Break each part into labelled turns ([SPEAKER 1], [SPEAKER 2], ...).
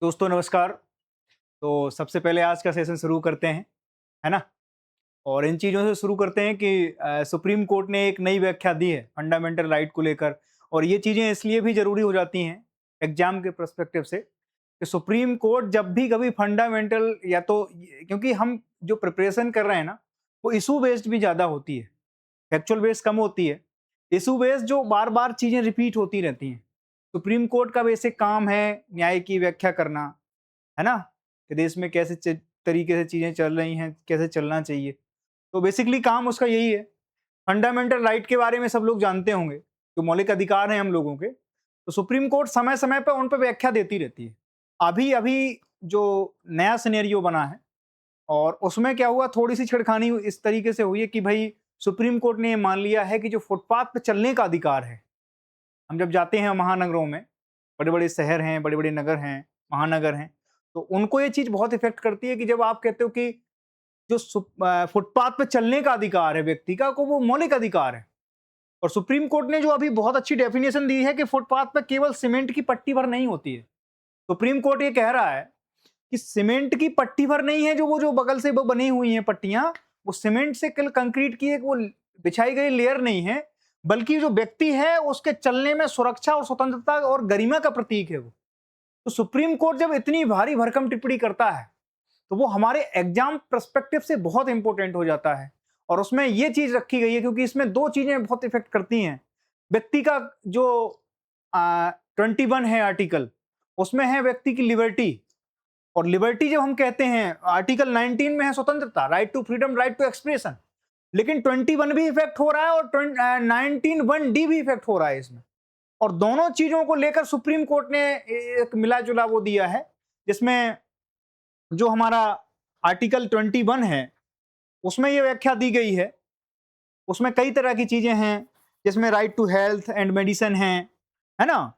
[SPEAKER 1] दोस्तों नमस्कार। तो सबसे पहले आज का सेशन शुरू करते हैं, है ना? और इन चीज़ों से शुरू करते हैं कि सुप्रीम कोर्ट ने एक नई व्याख्या दी है फंडामेंटल राइट को लेकर। और ये चीज़ें इसलिए भी ज़रूरी हो जाती हैं एग्ज़ाम के पर्सपेक्टिव से कि सुप्रीम कोर्ट जब भी कभी फंडामेंटल या तो क्योंकि हम जो प्रिपरेशन कर रहे हैं ना, वो इशू बेस्ड भी ज़्यादा होती है, फैक्चुअल बेस्ड कम होती है। इशू बेस्ड जो बार-बार चीज़ें रिपीट होती रहती हैं। सुप्रीम कोर्ट का बेसिक काम है न्याय की व्याख्या करना, है ना? कि देश में कैसे तरीके से चीज़ें चल रही हैं, कैसे चलना चाहिए। तो बेसिकली काम उसका यही है। फंडामेंटल राइट के बारे में सब लोग जानते होंगे, जो मौलिक अधिकार हैं हम लोगों के। तो सुप्रीम कोर्ट समय-समय पे उन पे व्याख्या देती रहती है। अभी-अभी जो नया सिनेरियो बना है और उसमें क्या हुआ, थोड़ी-सी छेड़खानी इस तरीके से हुई है कि भई सुप्रीम कोर्ट ने ये मान लिया है कि जो फुटपाथ पे चलने का अधिकार है, हम जब जाते हैं महानगरों में, बड़े-बड़े शहर हैं, बड़े-बड़े नगर हैं, महानगर हैं, तो उनको ये चीज़ बहुत इफ़ेक्ट करती है कि जब आप कहते हो कि जो फुटपाथ पे चलने का अधिकार है व्यक्ति का, को वो मौलिक अधिकार है। और सुप्रीम कोर्ट ने जो अभी बहुत अच्छी डेफिनेशन दी है कि फुटपाथ पे केवल सीमेंट की पट्टी भर नहीं होती है। सुप्रीम कोर्ट ये कह रहा है कि सीमेंट की पट्टी भर नहीं है, जो बगल से वो बनी हुई हैं पट्टियाँ, वो सीमेंट से कल कंक्रीट की एक वो बिछाई गई लेयर नहीं है, बल्कि जो व्यक्ति है उसके चलने में सुरक्षा और स्वतंत्रता और गरिमा का प्रतीक है वो। तो सुप्रीम कोर्ट जब इतनी भारी भरकम टिप्पणी करता है, तो वो हमारे एग्जाम पर्सपेक्टिव से बहुत इंपॉर्टेंट हो जाता है। और उसमें ये चीज रखी गई है क्योंकि इसमें दो चीजें बहुत इफेक्ट करती हैं। व्यक्ति का जो 21 है आर्टिकल, उसमें है व्यक्ति की लिबर्टी। और लिबर्टी जब हम कहते हैं, आर्टिकल 19 में है स्वतंत्रता, right to freedom, right to expression. लेकिन 21 भी इफेक्ट हो रहा है और 19(1)(d) भी इफेक्ट हो रहा है इसमें। और दोनों चीजों को लेकर सुप्रीम कोर्ट ने एक मिला जुला वो दिया है, जिसमें जो हमारा आर्टिकल 21 है उसमें ये व्याख्या दी गई है। उसमें कई तरह की चीजें हैं, जिसमें right to health and medicine है ना?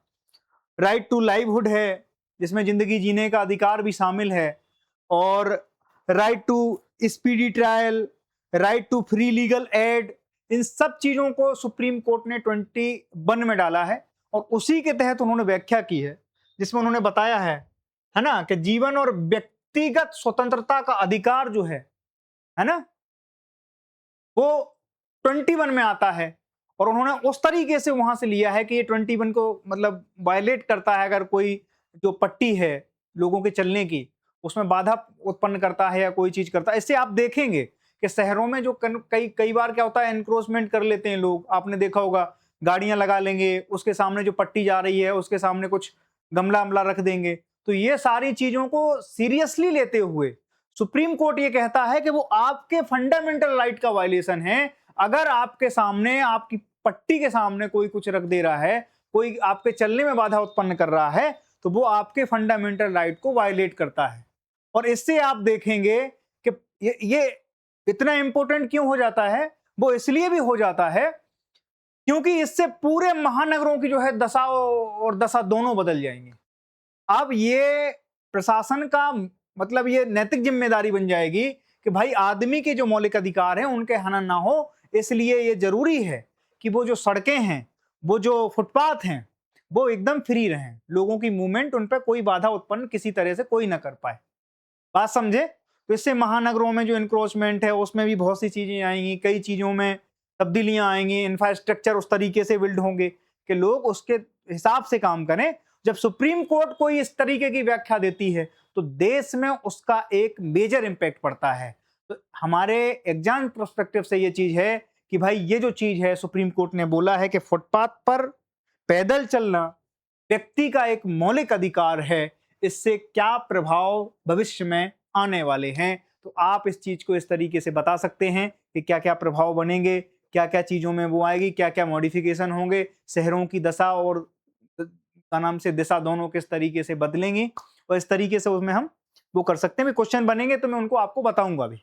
[SPEAKER 1] राइट टू लाइवहुड है, जिसमें जिंदगी जीने का अधिकार भी शामिल है। और right to speedy trial, right to free legal aid, इन सब चीजों को सुप्रीम कोर्ट ने 21 में डाला है। और उसी के तहत उन्होंने व्याख्या की है, जिसमें उन्होंने बताया है ना, कि जीवन और व्यक्तिगत स्वतंत्रता का अधिकार जो है ना, वो 21 में आता है। और उन्होंने उस तरीके से वहां से लिया है कि ये 21 को मतलब वायलेट करता है अगर कोई जो पट्टी है लोगों के चलने की, उसमें बाधा उत्पन्न करता है या कोई चीज करता है। इससे आप देखेंगे कि शहरों में जो कई कई बार क्या होता है, एनक्रोचमेंट कर लेते हैं लोग। आपने देखा होगा, गाड़ियां लगा लेंगे, उसके सामने जो पट्टी जा रही है उसके सामने कुछ गमला अमला रख देंगे। तो ये सारी चीजों को सीरियसली लेते हुए सुप्रीम कोर्ट ये कहता है कि वो आपके फंडामेंटल राइट का वायलेशन है। अगर आपके सामने, आपकी पट्टी के सामने कोई कुछ रख दे रहा है, कोई आपके चलने में बाधा उत्पन्न कर रहा है, तो वो आपके फंडामेंटल राइट को वायलेट करता है। और इससे आप देखेंगे कि ये इतना इंपॉर्टेंट क्यों हो जाता है। वो इसलिए भी हो जाता है क्योंकि इससे पूरे महानगरों की जो है दशा और दशा दोनों बदल जाएंगी। अब ये प्रशासन का मतलब ये नैतिक जिम्मेदारी बन जाएगी कि भाई आदमी के जो मौलिक अधिकार हैं उनके हनन ना हो। इसलिए ये जरूरी है कि वो जो सड़कें हैं, वो जो फुटपाथ हैं, वो एकदम फ्री रहें, लोगों की मूवमेंट उन पर कोई बाधा उत्पन्न किसी तरह से कोई ना कर पाए। बात समझे? तो इससे महानगरों में जो इंक्रोचमेंट है उसमें भी बहुत सी चीजें आएंगी, कई चीजों में तब्दीलियां आएंगी, इंफ्रास्ट्रक्चर उस तरीके से बिल्ड होंगे कि लोग उसके हिसाब से काम करें। जब सुप्रीम कोर्ट कोई इस तरीके की व्याख्या देती है तो देश में उसका एक मेजर इंपैक्ट पड़ता है। तो हमारे एग्जाम पर्सपेक्टिव से ये चीज है कि भाई ये जो चीज है, सुप्रीम कोर्ट ने बोला है कि फुटपाथ पर पैदल चलना व्यक्ति का एक मौलिक अधिकार है। इससे क्या प्रभाव भविष्य में आने वाले हैं, तो आप इस चीज को इस तरीके से बता सकते हैं कि क्या क्या प्रभाव बनेंगे, क्या क्या चीजों में वो आएगी, क्या क्या मॉडिफिकेशन होंगे, शहरों की दशा और का नाम से दिशा दोनों किस तरीके से बदलेंगी। और इस तरीके से उसमें हम वो कर सकते हैं। क्वेश्चन बनेंगे तो मैं उनको आपको बताऊंगा अभी,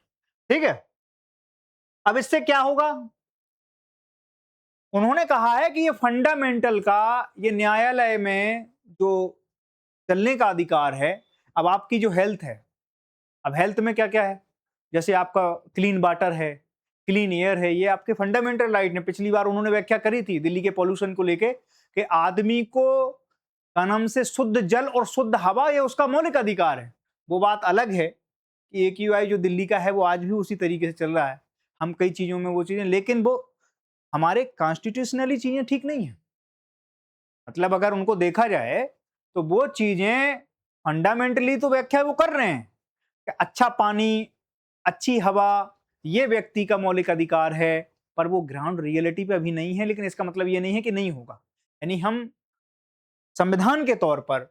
[SPEAKER 1] ठीक है? अब इससे क्या होगा, उन्होंने कहा है कि ये फंडामेंटल का, ये न्यायालय में जो चलने का अधिकार है। अब आपकी जो हेल्थ है, अब हेल्थ में क्या क्या है, जैसे आपका क्लीन वाटर है, क्लीन एयर है, ये आपके फंडामेंटल राइट ने पिछली बार उन्होंने व्याख्या करी थी दिल्ली के पॉल्यूशन को लेके कि आदमी को का नाम से शुद्ध जल और शुद्ध हवा, ये उसका मौलिक अधिकार है। वो बात अलग है कि AQI जो दिल्ली का है वो आज भी उसी तरीके से चल रहा है, हम कई चीजों में वो चीजें, लेकिन वो हमारे कॉन्स्टिट्यूशनली चीजें ठीक नहीं है। मतलब अगर उनको देखा जाए तो वो चीजें फंडामेंटली तो व्याख्या वो कर रहे हैं कि अच्छा पानी, अच्छी हवा ये व्यक्ति का मौलिक अधिकार है, पर वो ग्राउंड रियलिटी पे अभी नहीं है। लेकिन इसका मतलब ये नहीं है कि नहीं होगा। यानी हम संविधान के तौर पर,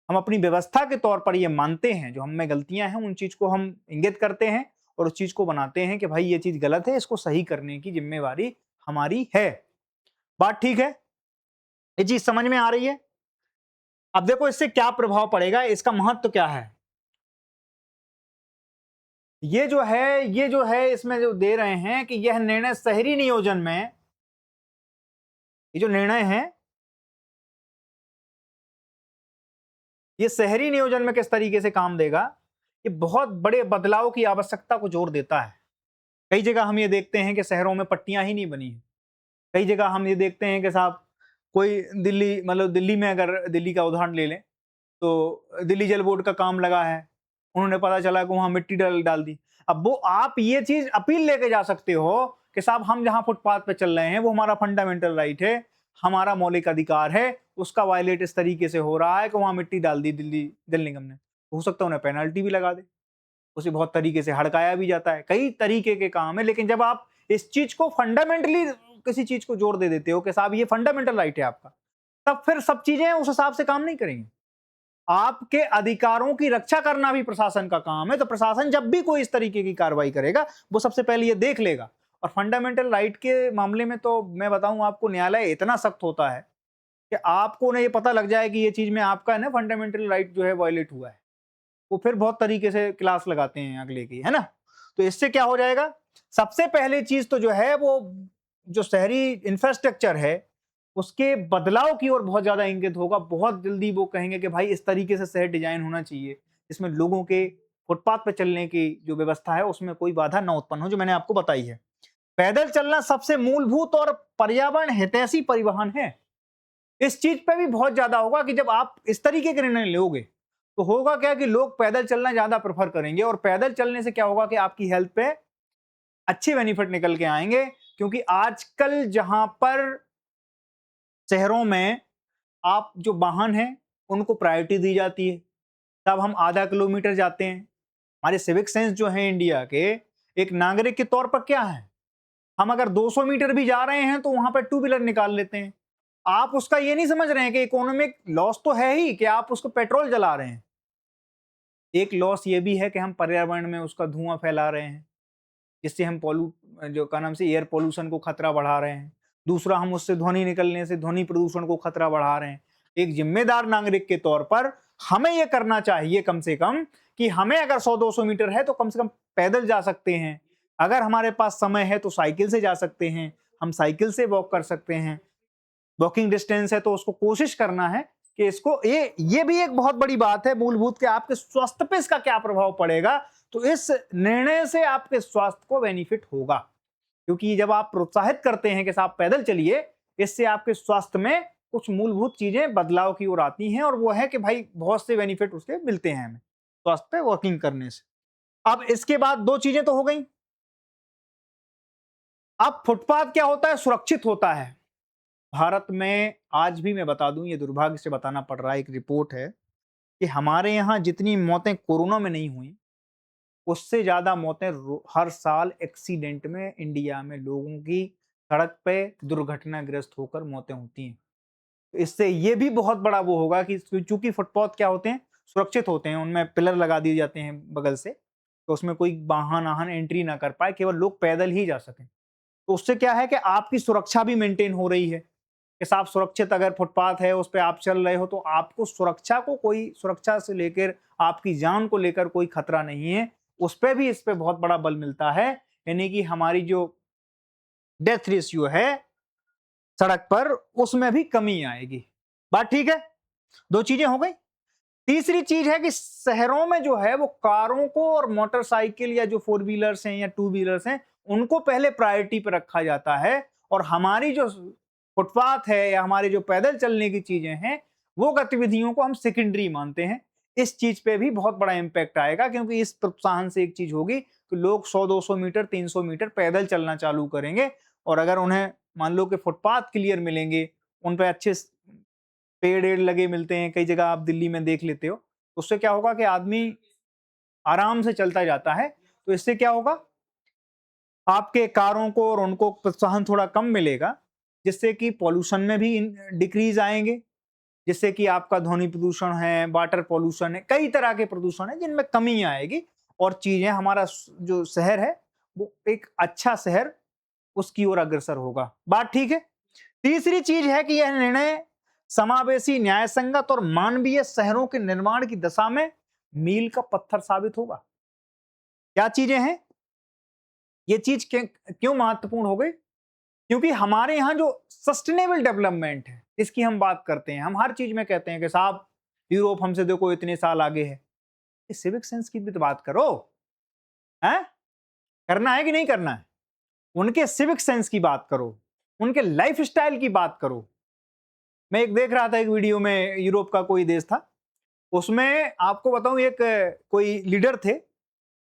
[SPEAKER 1] हम अपनी व्यवस्था के तौर पर ये मानते हैं, जो हम में गलतियां हैं उन चीज को हम इंगित करते हैं और उस चीज को बनाते हैं कि भाई ये चीज गलत है, इसको सही करने की जिम्मेवारी हमारी है। बात ठीक है, ये चीज समझ में आ रही है? अब देखो इससे क्या प्रभाव पड़ेगा, इसका महत्व क्या है। ये जो है इसमें जो दे रहे हैं कि यह निर्णय शहरी नियोजन में, ये जो निर्णय है ये शहरी नियोजन में किस तरीके से काम देगा, ये बहुत बड़े बदलाव की आवश्यकता को जोर देता है। कई जगह हम ये देखते हैं कि शहरों में पट्टियां ही नहीं बनी है। कई जगह हम ये देखते हैं कि साहब कोई दिल्ली, मतलब दिल्ली में अगर दिल्ली का उदाहरण ले लें तो दिल्ली जल बोर्ड का काम लगा है, उन्होंने पता चला कि वहां मिट्टी डाल डाल दी। अब वो आप ये चीज अपील लेके जा सकते हो कि साहब हम जहां फुटपाथ पे चल रहे हैं वो हमारा फंडामेंटल राइट है, हमारा मौलिक अधिकार है, उसका वायलेट इस तरीके से हो रहा है कि वहां मिट्टी डाल दी दिल्ली जल निगम ने। हो सकता है उन्हें पेनल्टी भी लगा दे, उसे बहुत तरीके से हड़काया भी जाता है, कई तरीके के काम है। लेकिन जब आप इस चीज को फंडामेंटली किसी चीज को जोड़ दे देते हो कि साहब ये फंडामेंटल राइट है आपका, तब फिर सब चीजें उस हिसाब से काम नहीं करेंगी। आपके अधिकारों की रक्षा करना भी प्रशासन का काम है। तो प्रशासन जब भी कोई इस तरीके की कार्रवाई करेगा वो सबसे पहले ये देख लेगा। और फंडामेंटल राइट के मामले में तो मैं बताऊं आपको, न्यायालय इतना सख्त होता है कि आपको ना ये पता लग जाए कि ये चीज में आपका ना फंडामेंटल राइट जो है वायलेट हुआ है, वो फिर बहुत तरीके से क्लास लगाते हैं अगले की, है ना। तो इससे क्या हो जाएगा, सबसे पहले चीज तो जो है वो जो शहरी इंफ्रास्ट्रक्चर है उसके बदलाव की ओर बहुत ज्यादा इंगित होगा। बहुत जल्दी वो कहेंगे कि भाई इस तरीके से शहर डिजाइन होना चाहिए जिसमें लोगों के फुटपाथ पर चलने की जो व्यवस्था है उसमें कोई बाधा न उत्पन्न हो, जो मैंने आपको बताई है। पैदल चलना सबसे मूलभूत और पर्यावरण हितैषी परिवहन है। इस चीज पे भी बहुत ज्यादा होगा कि जब आप इस तरीके के निर्णय लोगे तो होगा क्या कि लोग पैदल चलना ज्यादा प्रेफर करेंगे, और पैदल चलने से क्या होगा कि आपकी हेल्थ पे अच्छे बेनिफिट निकल के आएंगे। क्योंकि आजकल जहां पर शहरों में आप जो वाहन हैं उनको प्रायोरिटी दी जाती है, तब हम आधा किलोमीटर जाते हैं। हमारे सिविक सेंस जो है इंडिया के एक नागरिक के तौर पर क्या है, हम अगर 200 मीटर भी जा रहे हैं तो वहां पर टू व्हीलर निकाल लेते हैं। आप उसका ये नहीं समझ रहे हैं कि इकोनॉमिक लॉस तो है ही कि आप उसको पेट्रोल जला रहे हैं, एक लॉस ये भी है कि हम पर्यावरण में उसका धुआं फैला रहे हैं, जिससे हम जो का नाम से एयर पोल्यूशन को खतरा बढ़ा रहे हैं। दूसरा, हम उससे ध्वनि निकलने से ध्वनि प्रदूषण को खतरा बढ़ा रहे हैं। एक जिम्मेदार नागरिक के तौर पर हमें यह करना चाहिए कम से कम कि हमें अगर 100-200 मीटर है तो कम से कम पैदल जा सकते हैं। अगर हमारे पास समय है तो साइकिल से जा सकते हैं, हम साइकिल से वॉक कर सकते हैं। वॉकिंग डिस्टेंस है तो उसको कोशिश करना है कि इसको ये भी एक बहुत बड़ी बात है मूलभूत के आपके स्वास्थ्य पे इसका क्या प्रभाव पड़ेगा। तो इस निर्णय से आपके स्वास्थ्य को बेनिफिट होगा, क्योंकि जब आप प्रोत्साहित करते हैं कि साहब पैदल चलिए, इससे आपके स्वास्थ्य में कुछ मूलभूत चीजें बदलाव की ओर आती हैं, और वो है कि भाई बहुत से बेनिफिट उसके मिलते हैं हमें स्वास्थ्य पे वॉकिंग करने से। अब इसके बाद दो चीजें तो हो गई। अब फुटपाथ क्या होता है, सुरक्षित होता है। भारत में आज भी मैं बता दूं, ये दुर्भाग्य से बताना पड़ रहा है, एक रिपोर्ट है कि हमारे यहाँ जितनी मौतें कोरोना में नहीं हुई उससे ज्यादा मौतें हर साल एक्सीडेंट में इंडिया में लोगों की सड़क पे दुर्घटनाग्रस्त होकर मौतें होती हैं। तो इससे ये भी बहुत बड़ा वो होगा कि चूंकि फुटपाथ क्या होते हैं, सुरक्षित होते हैं, उनमें पिलर लगा दिए जाते हैं बगल से, तो उसमें कोई वाहन आहन एंट्री ना कर पाए, केवल लोग पैदल ही जा सकें। तो उससे क्या है कि आपकी सुरक्षा भी मेंटेन हो रही है कि साफ सुरक्षित अगर फुटपाथ है उस पर आप चल रहे हो तो आपको सुरक्षा से लेकर आपकी जान को लेकर कोई खतरा नहीं है। उस पर भी इस पे बहुत बड़ा बल मिलता है, यानी कि हमारी जो डेथ रेशियो है सड़क पर उसमें भी कमी आएगी। बात ठीक है, दो चीजें हो गई। तीसरी चीज है कि शहरों में जो है वो कारों को और मोटरसाइकिल या जो फोर व्हीलर्स हैं या टू व्हीलर्स हैं उनको पहले प्रायोरिटी पर रखा जाता है, और हमारी जो फुटपाथ है या हमारे जो पैदल चलने की चीजें हैं वो गतिविधियों को हम सेकेंडरी मानते हैं। इस चीज पे भी बहुत बड़ा इम्पैक्ट आएगा, क्योंकि इस प्रोत्साहन से एक चीज होगी कि लोग 100-200 मीटर 300 मीटर पैदल चलना चालू करेंगे। और अगर उन्हें मान लो कि फुटपाथ क्लियर मिलेंगे, उन पे अच्छे पेड़ एड़ लगे मिलते हैं, कई जगह आप दिल्ली में देख लेते हो, उससे क्या होगा कि आदमी आराम से चलता जाता है। तो इससे क्या होगा, आपके कारों को और उनको प्रोत्साहन थोड़ा कम मिलेगा, जिससे कि पॉल्यूशन में भी डिक्रीज आएंगे, जिससे कि आपका ध्वनि प्रदूषण है, वाटर पॉल्यूशन है, कई तरह के प्रदूषण है जिनमें कमी आएगी और चीजें हमारा जो शहर है वो एक अच्छा शहर उसकी ओर अग्रसर होगा। बात ठीक है। तीसरी चीज है कि यह निर्णय समावेशी, न्यायसंगत और मानवीय शहरों के निर्माण की दिशा में मील का पत्थर साबित होगा। क्या चीजें हैं ये चीज क्यों महत्वपूर्ण हो गई? क्योंकि हमारे यहाँ जो सस्टेनेबल डेवलपमेंट है इसकी हम बात करते हैं, हम हर चीज में कहते हैं कि साहब यूरोप हमसे देखो इतने साल आगे है। सिविक सेंस की भी तो बात करो, है करना है कि नहीं करना है? उनके सिविक सेंस की बात करो, उनके लाइफ स्टाइल की बात करो। मैं एक देख रहा था, एक वीडियो में, यूरोप का कोई देश था, उसमें आपको बताऊं एक कोई लीडर थे,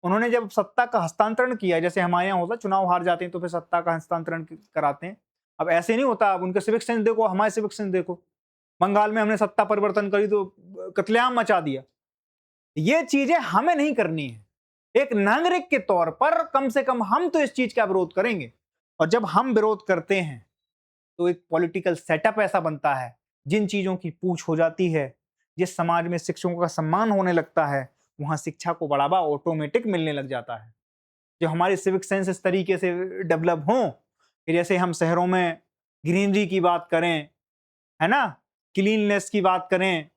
[SPEAKER 1] उन्होंने जब सत्ता का हस्तांतरण किया, जैसे हमारे यहाँ होता चुनाव हार जाते हैं तो फिर सत्ता का हस्तांतरण कराते हैं, अब ऐसे नहीं होता। अब उनके सिविक सेंस देखो, हमारे सिविक सेंस देखो। बंगाल में हमने सत्ता परिवर्तन करी तो कत्लेआम मचा दिया। ये चीजें हमें नहीं करनी है। एक नागरिक के तौर पर कम से कम हम तो इस चीज का विरोध करेंगे, और जब हम विरोध करते हैं तो एक पॉलिटिकल सेटअप ऐसा बनता है, जिन चीजों की पूछ हो जाती है, जिस समाज में शिक्षकों का सम्मान होने लगता है, वहां शिक्षा को बढ़ावा ऑटोमेटिक मिलने लग जाता है। जो हमारे सिविक सेंस इस तरीके से डेवलप हों कि जैसे हम शहरों में ग्रीनरी की बात करें, है ना, क्लीननेस की बात करें,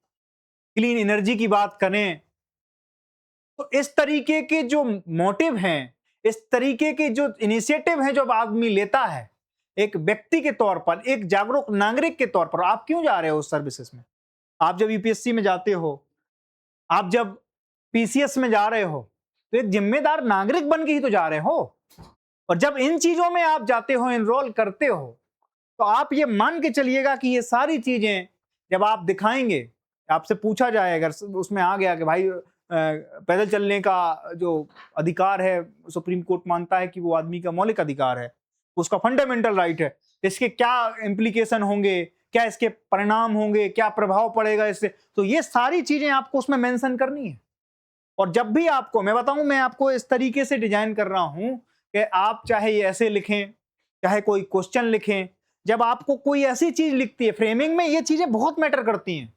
[SPEAKER 1] क्लीन एनर्जी की बात करें, तो इस तरीके के जो मोटिव हैं, इस तरीके के जो इनिशिएटिव हैं, जब आदमी लेता है एक व्यक्ति के तौर पर, एक जागरूक नागरिक के तौर पर। आप क्यों जा रहे हो उस सर्विसेज में? आप जब यूपीएससी में जाते हो, आप जब पीसीएस में जा रहे हो, तो एक जिम्मेदार नागरिक बन के ही तो जा रहे हो। और जब इन चीजों में आप जाते हो, एनरोल करते हो, तो आप ये मान के चलिएगा कि ये सारी चीजें जब आप दिखाएंगे, आपसे पूछा जाए, अगर उसमें आ गया कि भाई पैदल चलने का जो अधिकार है, सुप्रीम कोर्ट मानता है कि वो आदमी का मौलिक अधिकार है, उसका फंडामेंटल राइट है, इसके क्या इम्प्लीकेशन होंगे, क्या इसके परिणाम होंगे, क्या प्रभाव पड़ेगा इससे, तो ये सारी चीजें आपको उसमें मेंशन करनी है। और जब भी आपको मैं बताऊं, मैं आपको इस तरीके से डिजाइन कर रहा हूं कि आप चाहे ऐसे लिखें, चाहे कोई क्वेश्चन लिखें, जब आपको कोई ऐसी चीज लिखती है फ्रेमिंग में, ये चीजें बहुत मैटर करती हैं।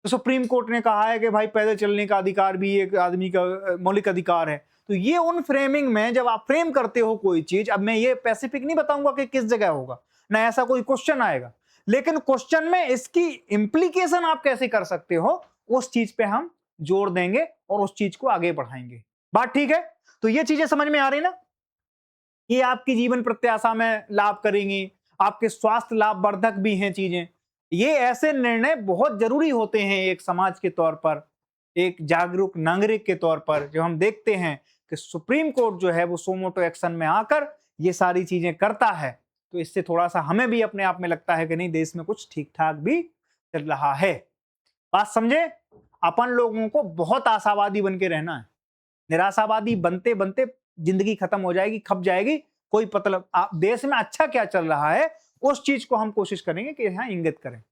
[SPEAKER 1] तो सुप्रीम कोर्ट ने कहा है कि भाई पैदल चलने का अधिकार भी एक आदमी का मौलिक अधिकार है, तो ये उन फ्रेमिंग में जब आप फ्रेम करते हो कोई चीज, अब मैं ये स्पेसिफिक नहीं बताऊंगा कि किस जगह होगा, ना ऐसा कोई क्वेश्चन आएगा, लेकिन क्वेश्चन में इसकी इंप्लीकेशन आप कैसे कर सकते हो, उस चीज पे हम जोर देंगे और उस चीज को आगे बढ़ाएंगे। बात ठीक है? तो ये चीजें समझ में आ रही ना, ये आपकी जीवन प्रत्याशा में लाभ करेंगी, आपके स्वास्थ्य लाभवर्धक भी हैं चीजें। ये ऐसे निर्णय बहुत जरूरी होते हैं एक समाज के तौर पर, एक जागरूक नागरिक के तौर पर। जब हम देखते हैं कि सुप्रीम कोर्ट जो है वो सोमोटो एक्शन में आकर ये सारी चीजें करता है, तो इससे थोड़ा सा हमें भी अपने आप में लगता है कि नहीं, देश में कुछ ठीक ठाक भी चल रहा है। बात समझे? अपन लोगों को बहुत आशावादी बन के रहना है। निराशावादी बनते बनते जिंदगी खत्म हो जाएगी, खप जाएगी। कोई मतलब देश में अच्छा क्या चल रहा है उस चीज को हम कोशिश करेंगे कि यहाँ इंगित करें।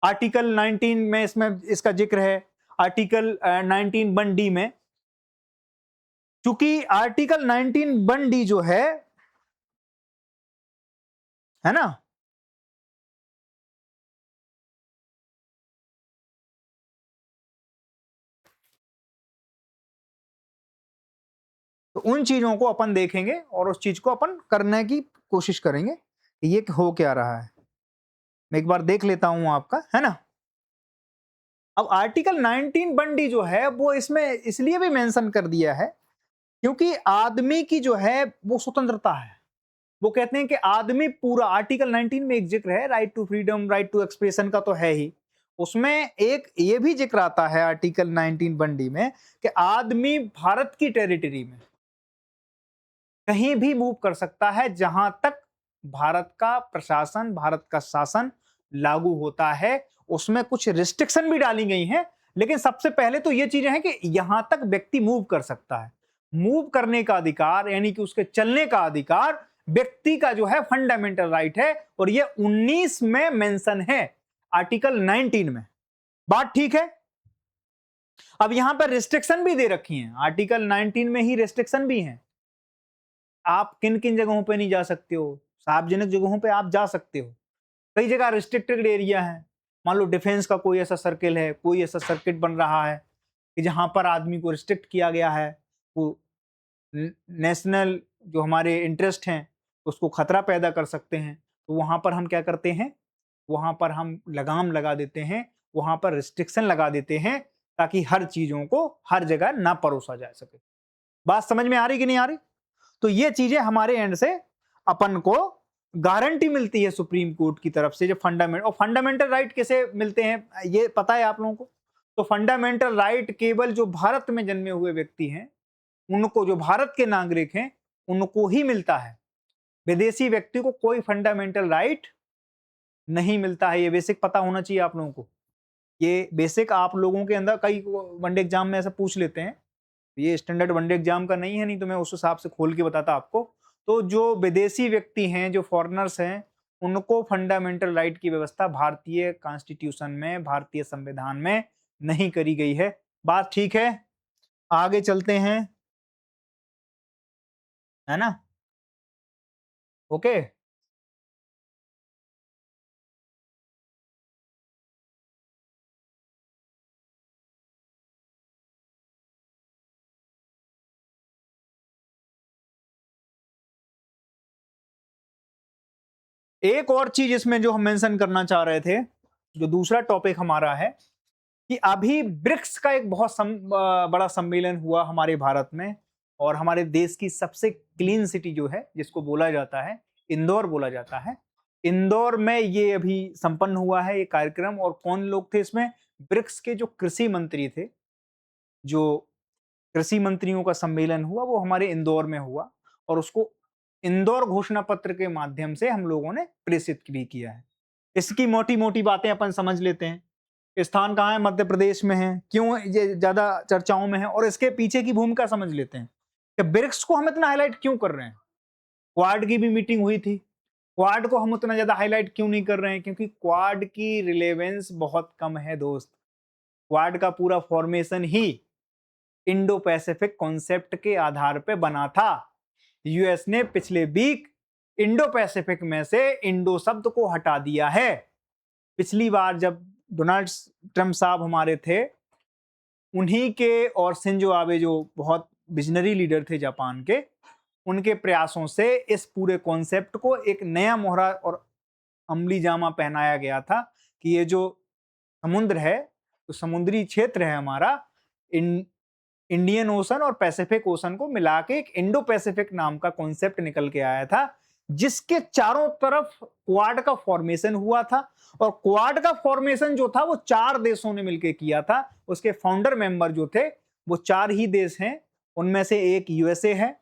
[SPEAKER 1] आर्टिकल 19 में इसमें इसका जिक्र है, आर्टिकल 19(1)(d) में, चूंकि आर्टिकल 19(1)(d) जो है ना, तो उन चीजों को अपन देखेंगे और उस चीज को अपन करने की कोशिश करेंगे कि ये हो क्या रहा है। मैं एक बार देख लेता हूं आपका, है ना। अब आर्टिकल 19(1)(d) जो है वो इसमें इसलिए भी मेंशन कर दिया है क्योंकि आदमी की जो है वो स्वतंत्रता है। वो कहते हैं कि आदमी पूरा, आर्टिकल 19 में एक जिक्र है right to freedom, right to expression का तो है ही, उसमें एक ये भी जिक्र आता है आर्टिकल 19(1)(d) में कि आदमी भारत की टेरिटरी में कहीं भी मूव कर सकता है जहां तक भारत का प्रशासन, भारत का शासन लागू होता है, उसमें कुछ रिस्ट्रिक्शन भी डाली गई हैं, लेकिन सबसे पहले तो ये चीजें हैं कि यहां तक व्यक्ति मूव कर सकता है। मूव करने का अधिकार यानी कि उसके चलने का अधिकार व्यक्ति का जो है फंडामेंटल राइट है, और ये 19 में मेंशन है, आर्टिकल 19 में। बात ठीक है। अब यहां पर रिस्ट्रिक्शन भी दे रखी हैं, आर्टिकल 19 में ही रिस्ट्रिक्शन भी हैं। आप किन किन जगहों पे नहीं जा सकते हो, सार्वजनिक जगहों पे आप जा सकते हो। कई जगह रिस्ट्रिक्टेड एरिया है, मान लो डिफेंस का कोई ऐसा सर्किल है, कोई ऐसा सर्किट बन रहा है कि जहां पर आदमी को रिस्ट्रिक्ट किया गया है, वो नेशनल जो हमारे इंटरेस्ट हैं उसको खतरा पैदा कर सकते हैं, तो वहां पर हम क्या करते हैं, वहां पर हम लगाम लगा देते हैं, वहां पर रिस्ट्रिक्शन लगा देते हैं, ताकि हर चीजों को हर जगह ना परोसा जा सके। बात समझ में आ रही कि नहीं आ रही? तो ये चीजें हमारे एंड से अपन को गारंटी मिलती है सुप्रीम कोर्ट की तरफ से, जो फंडामेंटल राइट कैसे मिलते हैं ये पता है आप लोगों को? तो फंडामेंटल राइट केवल जो भारत में जन्मे हुए व्यक्ति हैं, उनको, जो भारत के नागरिक हैं, उनको ही मिलता है। विदेशी व्यक्ति को कोई फंडामेंटल राइट नहीं मिलता है। ये बेसिक पता होना चाहिए आप लोगों को। ये बेसिक आप लोगों के अंदर, कई वनडे एग्जाम में ऐसा पूछ लेते हैं, ये स्टैंडर्ड वनडे एग्जाम का नहीं है, नहीं तो मैं उस हिसाब से खोल के बताता आपको। तो जो विदेशी व्यक्ति हैं, जो फॉरेनर्स हैं, उनको फंडामेंटल राइट की व्यवस्था भारतीय कॉन्स्टिट्यूशन में, भारतीय संविधान में नहीं करी गई है। बात ठीक है? आगे चलते हैं, है ना? ओके। एक और चीज इसमें जो हम मेंशन करना चाह रहे थे, जो दूसरा टॉपिक हमारा है, कि अभी ब्रिक्स का एक बहुत बड़ा सम्मेलन हुआ हमारे भारत में, और हमारे देश की सबसे क्लीन सिटी जो है, जिसको बोला जाता है इंदौर बोला जाता है, इंदौर में ये अभी संपन्न हुआ है ये कार्यक्रम। और कौन लोग थे इसमें? ब्रिक्स के जो कृषि मंत्री थे, जो कृषि मंत्रियों का सम्मेलन हुआ, वो हमारे इंदौर में हुआ, और उसको इंदौर घोषणा पत्र के माध्यम से हम लोगों ने प्रेषित भी किया है। इसकी मोटी मोटी बातें अपन समझ लेते हैं। स्थान कहाँ है? मध्य प्रदेश में है। क्यों ये ज्यादा चर्चाओं में है, और इसके पीछे की भूमिका समझ लेते हैं कि ब्रिक्स को हम इतना हाईलाइट क्यों कर रहे हैं। क्वाड की भी मीटिंग हुई थी, क्वाड को हम उतना ज्यादा हाईलाइट क्यों नहीं कर रहे हैं? क्योंकि क्वाड की रिलेवेंस बहुत कम है दोस्त। क्वाड का पूरा फॉर्मेशन ही इंडो पैसिफिक कॉन्सेप्ट के आधार पे बना था। यूएस ने पिछले वीक इंडो पैसिफिक में से इंडो शब्द को हटा दिया है। पिछली बार जब डोनाल्ड ट्रंप साहब हमारे थे, उन्हीं के और शिंजो आबे जो बहुत विजनरी लीडर थे जापान के, उनके प्रयासों से इस पूरे कॉन्सेप्ट को एक नया मोहरा और अमली जामा पहनाया गया था कि ये जो समुद्र है, तो समुद्री क्षेत्र है हमारा, इंडियन ओशन और पैसिफिक ओशन को मिला के एक इंडो पैसिफिक नाम का कॉन्सेप्ट निकल के आया था, जिसके चारों तरफ क्वाड का फॉर्मेशन हुआ था। और क्वाड का फॉर्मेशन जो था वो 4 देशों ने मिलकर किया था। उसके फाउंडर मेंबर जो थे वो 4 ही देश हैं, उनमें से एक यूएसए है,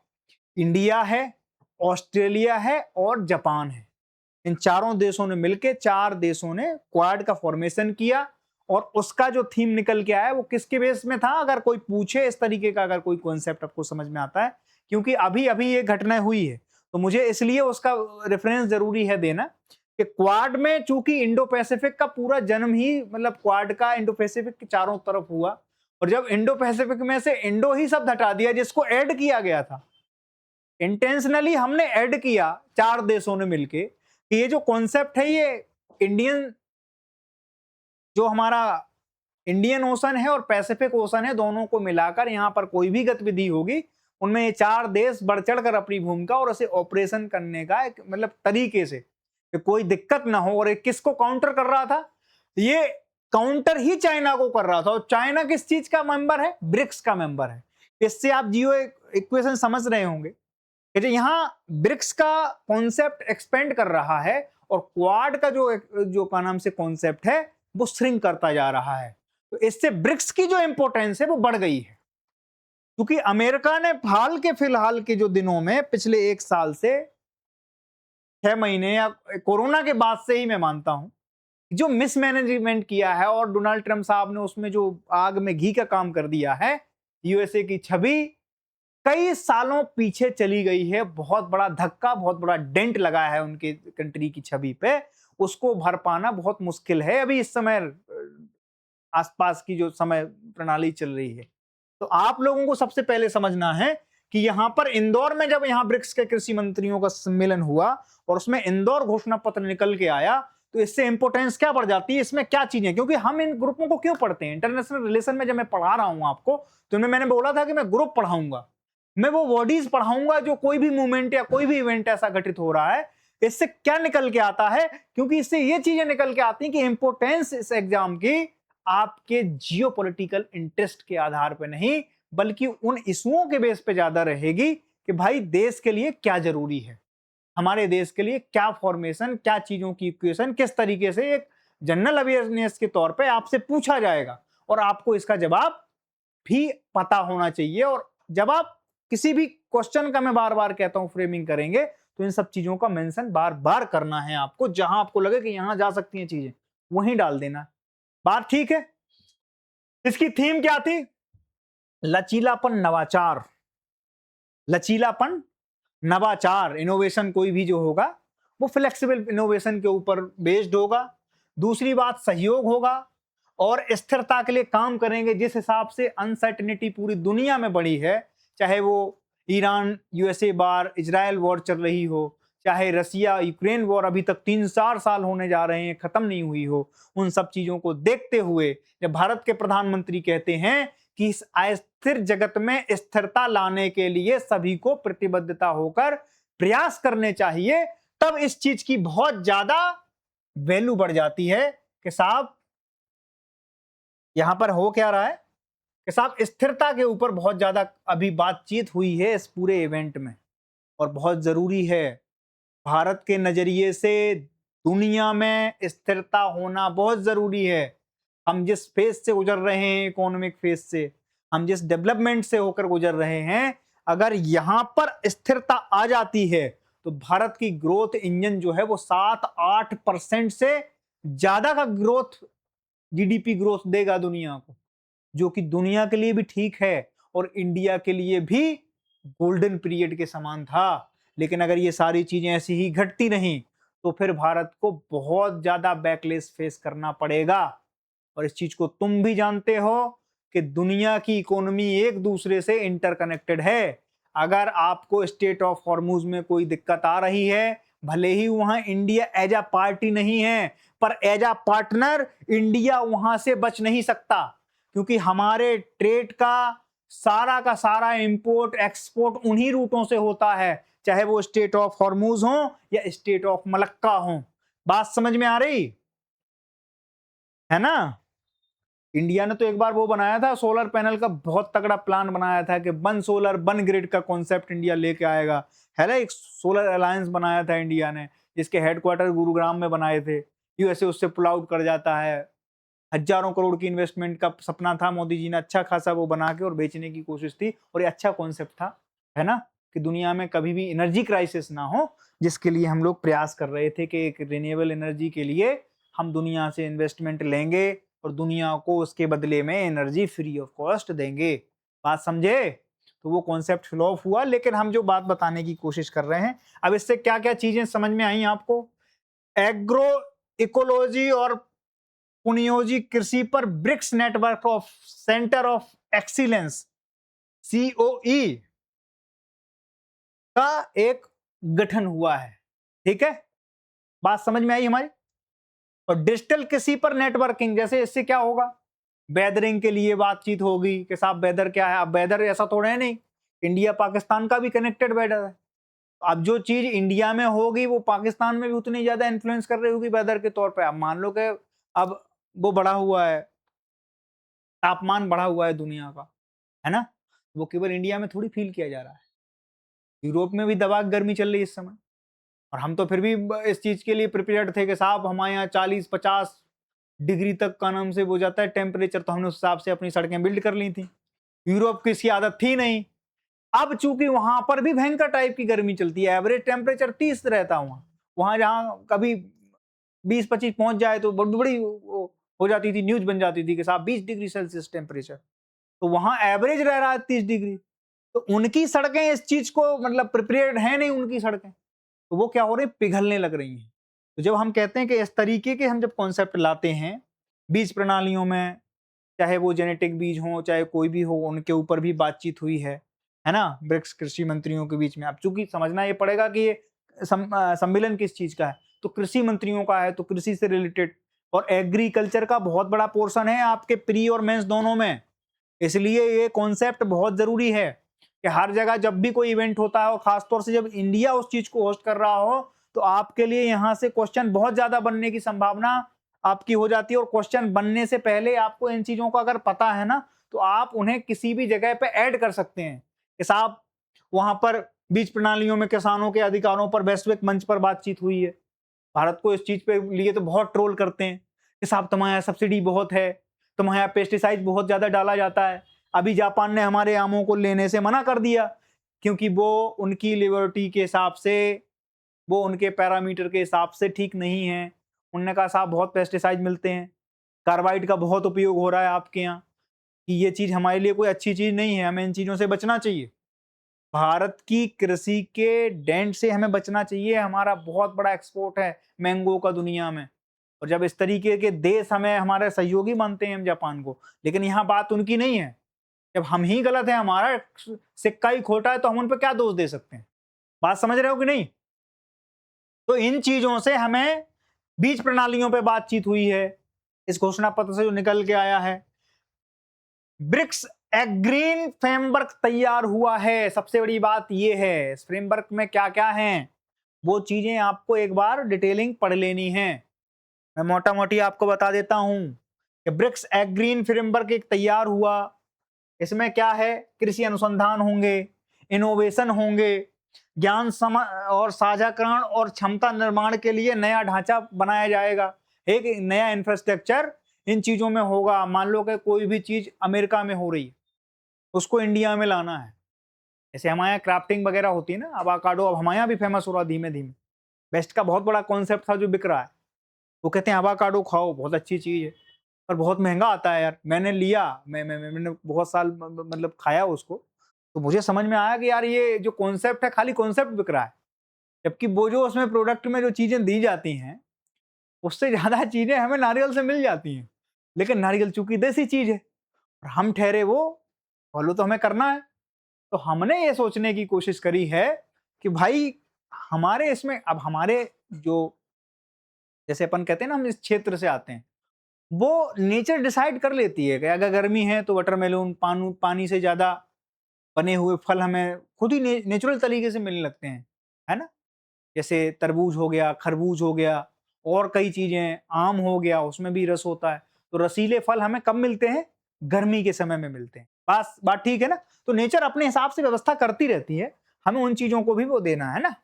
[SPEAKER 1] इंडिया है, ऑस्ट्रेलिया है और जापान है। इन चारों देशों ने मिलकर, 4 देशों ने क्वाड का फॉर्मेशन किया। और उसका जो थीम निकल के आया वो किसके बेस में था? अगर कोई पूछे इस तरीके का, अगर कोई कॉन्सेप्ट आपको समझ में आता है, क्योंकि अभी अभी ये घटना हुई है, तो मुझे इसलिए उसका रेफरेंस जरूरी है देना कि क्वाड में चूंकि इंडो पैसिफिक का पूरा जन्म ही, मतलब क्वाड का इंडो पैसिफिक के चारों तरफ हुआ, और जब इंडो पैसिफिक में से इंडो ही शब्द हटा दिया, जिसको ऐड किया गया था, इंटेंशनली हमने ऐड किया 4 देशों ने मिलके, कि ये जो कॉन्सेप्ट है ये इंडियन, जो हमारा इंडियन ओशन है और पैसिफिक ओशन है, दोनों को मिलाकर यहां पर कोई भी गतिविधि होगी, उनमें ये 4 देश बढ़ चढ़कर अपनी भूमिका और उसे ऑपरेशन करने का एक मतलब तरीके से कि कोई दिक्कत ना हो। और किसको काउंटर कर रहा था? ये काउंटर ही चाइना को कर रहा था। और चाइना किस चीज का मेंबर है? ब्रिक्स का मेंबर है। इससे आप जियो इक्वेशन समझ रहे होंगे कि यहां ब्रिक्स का कॉन्सेप्ट एक्सपेंड कर रहा है, और क्वाड का जो का नाम से कॉन्सेप्ट है वो श्रिंक करता जा रहा है। तो इससे ब्रिक्स की जो इंपॉर्टेंस है वो बढ़ गई है, क्योंकि अमेरिका ने फिलहाल के जो दिनों में, पिछले 1 साल से 6 महीने या कोरोना के बाद से ही मैं मानता हूं जो मिसमैनेजमेंट किया है और डोनाल्ड ट्रंप साहब ने उसमें जो आग में घी का काम कर दिया है, यूएसए की छवि कई सालों पीछे चली गई है। बहुत बड़ा धक्का, बहुत बड़ा डेंट लगा है उनके कंट्री की छवि पे। उसको भर पाना बहुत मुश्किल है अभी इस समय आसपास की जो समय प्रणाली चल रही है। तो आप लोगों को सबसे पहले समझना है कि यहां पर इंदौर में जब यहां ब्रिक्स के कृषि मंत्रियों का सम्मेलन हुआ और उसमें इंदौर घोषणा पत्र निकल के आया, तो इससे इंपोर्टेंस क्या बढ़ जाती है, इसमें क्या चीजें, क्योंकि हम इन ग्रुपों को क्यों पढ़ते हैं इंटरनेशनल रिलेशन में। जब मैं पढ़ा रहा हूं आपको, तो मैंने बोला था कि मैं ग्रुप पढ़ाऊंगा, मैं वो बॉडीज पढ़ाऊंगा जो कोई भी मूवमेंट या कोई भी इवेंट ऐसा घटित हो रहा है, इससे क्या निकल के आता है, क्योंकि इससे ये चीजें निकल के आती हैं कि इंपोर्टेंस इस एग्जाम की आपके जियोपॉलिटिकल इंटरेस्ट के आधार पर नहीं, बल्कि उन इशुओं के बेस पे ज्यादा रहेगी कि भाई देश के लिए क्या जरूरी है, हमारे देश के लिए क्या फॉर्मेशन, क्या चीजों की इक्वेशन, किस तरीके से एक जनरल अवेयरनेस के तौर पे आपसे पूछा जाएगा और आपको इसका जवाब भी पता होना चाहिए। और जब आप किसी भी क्वेश्चन का, मैं बार बार कहता हूं, फ्रेमिंग करेंगे, तो इन सब चीजों का मेंशन बार बार करना है आपको। जहां आपको लगे कि यहां जा सकती हैं चीजें, वहीं डाल देना। बात ठीक है। इसकी थीम क्या थी? लचीलापन, नवाचार। लचीलापन, नवाचार, इनोवेशन कोई भी जो होगा वो फ्लेक्सिबल इनोवेशन के ऊपर बेस्ड होगा। दूसरी बात, सहयोग होगा और स्थिरता के लिए काम करेंगे। जिस हिसाब से अनसर्टेनिटी पूरी दुनिया में बढ़ी है, चाहे वो ईरान यूएसए वार, इजराइल वॉर चल रही हो, चाहे रसिया यूक्रेन वॉर अभी तक 3-4 साल होने जा रहे हैं, खत्म नहीं हुई हो, उन सब चीजों को देखते हुए जब भारत के प्रधानमंत्री कहते हैं कि इस अस्थिर जगत में स्थिरता लाने के लिए सभी को प्रतिबद्धता होकर प्रयास करने चाहिए, तब इस चीज की बहुत ज्यादा वैल्यू बढ़ जाती है कि साहब यहां पर हो क्या रहा है, कि साहब स्थिरता के ऊपर बहुत ज्यादा अभी बातचीत हुई है इस पूरे इवेंट में, और बहुत जरूरी है। भारत के नजरिए से दुनिया में स्थिरता होना बहुत जरूरी है। हम जिस फेज से गुजर रहे हैं, इकोनॉमिक फेज से, हम जिस डेवलपमेंट से होकर गुजर रहे हैं, अगर यहां पर स्थिरता आ जाती है तो भारत की ग्रोथ इंजन जो है वो 7-8% से ज्यादा का ग्रोथ, जीडीपी ग्रोथ देगा दुनिया को, जो कि दुनिया के लिए भी ठीक है और इंडिया के लिए भी गोल्डन पीरियड के समान था। लेकिन अगर ये सारी चीजें ऐसी ही घटती नहीं तो फिर भारत को बहुत ज्यादा बैकलेस फेस करना पड़ेगा। और इस चीज को तुम भी जानते हो कि दुनिया की इकोनॉमी एक दूसरे से इंटरकनेक्टेड है। अगर आपको स्टेट ऑफ हॉर्मुज में कोई दिक्कत आ रही है, भले ही वहां इंडिया एज अ पार्टी नहीं है, पर एज अ पार्टनर इंडिया वहां से बच नहीं सकता, क्योंकि हमारे ट्रेड का सारा इंपोर्ट एक्सपोर्ट उन्हीं रूटों से होता है, चाहे वो स्टेट ऑफ हॉर्मुज हो या स्टेट ऑफ मलक्का हो। बात समझ में आ रही है ना? इंडिया ने तो एक बार वो बनाया था, सोलर पैनल का बहुत तगड़ा प्लान बनाया था कि वन सोलर वन ग्रिड का कॉन्सेप्ट इंडिया लेके आएगा, है ना। एक सोलर अलायंस बनाया था इंडिया ने, जिसके हेडक्वार्टर गुरुग्राम में बनाए थे। यूएसए उससे पुल आउट कर जाता है। हजारों करोड़ की इन्वेस्टमेंट का सपना था, मोदी जी ने अच्छा खासा वो बना के और बेचने की कोशिश थी, और ये अच्छा कॉन्सेप्ट था, है ना, कि दुनिया में कभी भी एनर्जी क्राइसिस ना हो, जिसके लिए हम लोग प्रयास कर रहे थे कि एक रिन्यूएबल एनर्जी के लिए हम दुनिया से इन्वेस्टमेंट लेंगे और दुनिया को उसके बदले में एनर्जी फ्री ऑफ कॉस्ट देंगे। बात समझे? तो वो कॉन्सेप्ट फ्लॉप हुआ, लेकिन हम जो बात बताने की कोशिश कर रहे हैं, अब इससे क्या क्या चीजें समझ में आई आपको? एग्रो इकोलॉजी और पुनियोजी कृषि पर BRICS network of centre of excellence, COE, का एक गठन हुआ है। ठीक है, बात समझ में आई हमारी? और डिजिटल कृषि पर नेटवर्किंग, जैसे इससे क्या होगा, वेदरिंग के लिए बातचीत होगी कि साहब वेदर क्या है। अब वेदर ऐसा थोड़ा है नहीं, इंडिया पाकिस्तान का भी कनेक्टेड वेदर है। अब जो चीज इंडिया में होगी वो पाकिस्तान में भी उतनी ज्यादा इन्फ्लुएंस कर रही होगी वेदर के तौर पे। अब मान लो कि अब वो बढ़ा हुआ है, तापमान बढ़ा हुआ है दुनिया का, है ना, वो केवल इंडिया में थोड़ी फील किया जा रहा है। यूरोप में भी दबा गर्मी चल रही है इस समय, और हम तो फिर भी इस चीज के लिए प्रिपेयर्ड थे कि साहब हमारे यहाँ 40-50 डिग्री तक का नाम से हो जाता है टेम्परेचर, तो हमने उस हिसाब से अपनी सड़कें बिल्ड कर ली थी। यूरोप की इसकी आदत थी नहीं। अब चूंकि वहां पर भी भयंकर टाइप की गर्मी चलती है, एवरेज टेम्परेचर 30 रहता है वहां, जहां कभी 20-25 पहुंच जाए तो बड़ी बड़ी हो जाती थी, न्यूज बन जाती थी कि साहब 20 डिग्री सेल्सियस टेम्परेचर, तो वहां एवरेज रह रहा है 30 डिग्री। तो उनकी सड़कें इस चीज को मतलब प्रिपेयर्ड है नहीं, उनकी सड़कें, तो वो क्या हो रही, पिघलने लग रही हैं। तो जब हम कहते हैं कि इस तरीके के हम जब कॉन्सेप्ट लाते हैं बीज प्रणालियों में, चाहे वो जेनेटिक बीज हो चाहे कोई भी हो, उनके ऊपर भी बातचीत हुई है ना, ब्रिक्स कृषि मंत्रियों के बीच में। अब चूंकि समझना ये पड़ेगा कि ये सम्मेलन किस चीज का है, तो कृषि मंत्रियों का है, तो कृषि से रिलेटेड, और एग्रीकल्चर का बहुत बड़ा पोर्शन है आपके प्री और मेंस दोनों में। इसलिए ये कॉन्सेप्ट बहुत जरूरी है कि हर जगह जब भी कोई इवेंट होता है, और खासतौर से जब इंडिया उस चीज को होस्ट कर रहा हो, तो आपके लिए यहाँ से क्वेश्चन बहुत ज्यादा बनने की संभावना आपकी हो जाती है। और क्वेश्चन बनने से पहले आपको इन चीजों का अगर पता है ना, तो आप उन्हें किसी भी जगह पे ऐड कर सकते हैं कि साहब वहां पर बीज प्रणालियों में किसानों के अधिकारों पर वैश्विक मंच पर बातचीत हुई है। भारत को इस चीज पे लिए तो बहुत ट्रोल करते हैं कि साहब तुम्हारे यहाँ सब्सिडी बहुत है, तुम्हारे यहाँ पेस्टिसाइड बहुत ज्यादा डाला जाता है। अभी जापान ने हमारे आमों को लेने से मना कर दिया, क्योंकि वो उनकी लिबर्टी के हिसाब से, वो उनके पैरामीटर के हिसाब से ठीक नहीं है। उन्होंने कहा साहब बहुत पेस्टिसाइड मिलते हैं, कार्बाइड का बहुत उपयोग हो रहा है आपके यहाँ, कि ये चीज हमारे लिए कोई अच्छी चीज नहीं है, हमें इन चीजों से बचना चाहिए। भारत की कृषि के डेंट से हमें बचना चाहिए, हमारा बहुत बड़ा एक्सपोर्ट है मैंगो का दुनिया में। और जब इस तरीके के देश हमें हमारे सहयोगी मानते हैं हम जापान को, लेकिन यहाँ बात उनकी नहीं है। जब हम ही गलत है, हमारा सिक्का ही खोटा है, तो हम उन पर क्या दोष दे सकते हैं? बात समझ रहे हो कि नहीं? तो इन चीजों से हमें बीज प्रणालियों पे बातचीत हुई है, इस घोषणा पत्र से जो निकल के आया है। ब्रिक्स एग्रीन फ्रेमवर्क तैयार हुआ है, सबसे बड़ी बात यह है। इस फ्रेमवर्क में क्या क्या है, वो चीजें आपको एक बार डिटेलिंग पढ़ लेनी है। मैं मोटा मोटी आपको बता देता हूं कि ब्रिक्स एग्रीन फ्रेमवर्क एक तैयार हुआ। इसमें क्या है, कृषि अनुसंधान होंगे, इनोवेशन होंगे, ज्ञान और साझाकरण और क्षमता निर्माण के लिए नया ढांचा बनाया जाएगा, एक नया इंफ्रास्ट्रक्चर इन चीजों में होगा। मान लो कि कोई भी चीज अमेरिका में हो रही है, उसको इंडिया में लाना है। जैसे हमारे यहाँ क्राफ्टिंग वगैरह होती है ना, अवाकाडो अब हमारे यहाँ भी फेमस हो रहा है धीमे धीमे। वेस्ट का बहुत बड़ा कॉन्सेप्ट था जो बिक रहा है, वो कहते हैं अवाकाडो खाओ, बहुत अच्छी चीज है, पर बहुत महंगा आता है यार। मैंने लिया, मैंने बहुत साल मतलब खाया उसको, तो मुझे समझ में आया कि यार ये जो कॉन्सेप्ट है खाली कॉन्सेप्ट बिक रहा है, जबकि वो जो उसमें प्रोडक्ट में जो चीजें दी जाती हैं, उससे ज्यादा चीजें हमें नारियल से मिल जाती हैं। लेकिन नारियल चूंकि देसी चीज है, और हम ठहरे वो फॉलो तो हमें करना है, तो हमने ये सोचने की कोशिश करी है कि भाई हमारे इसमें, अब हमारे जो, जैसे अपन कहते हैं ना हम इस क्षेत्र से आते हैं, वो नेचर डिसाइड कर लेती है कि अगर गर्मी है तो वाटरमेलन पानी से ज्यादा बने हुए फल हमें खुद ही नेचुरल तरीके से मिलने लगते हैं, है ना। जैसे तरबूज हो गया, खरबूज हो गया, और कई चीजें, आम हो गया, उसमें भी रस होता है। तो रसीले फल हमें कब मिलते हैं? गर्मी के समय में मिलते हैं। बात ठीक है ना। तो नेचर अपने हिसाब से व्यवस्था करती रहती है, हमें उन चीजों को भी वो देना है ना।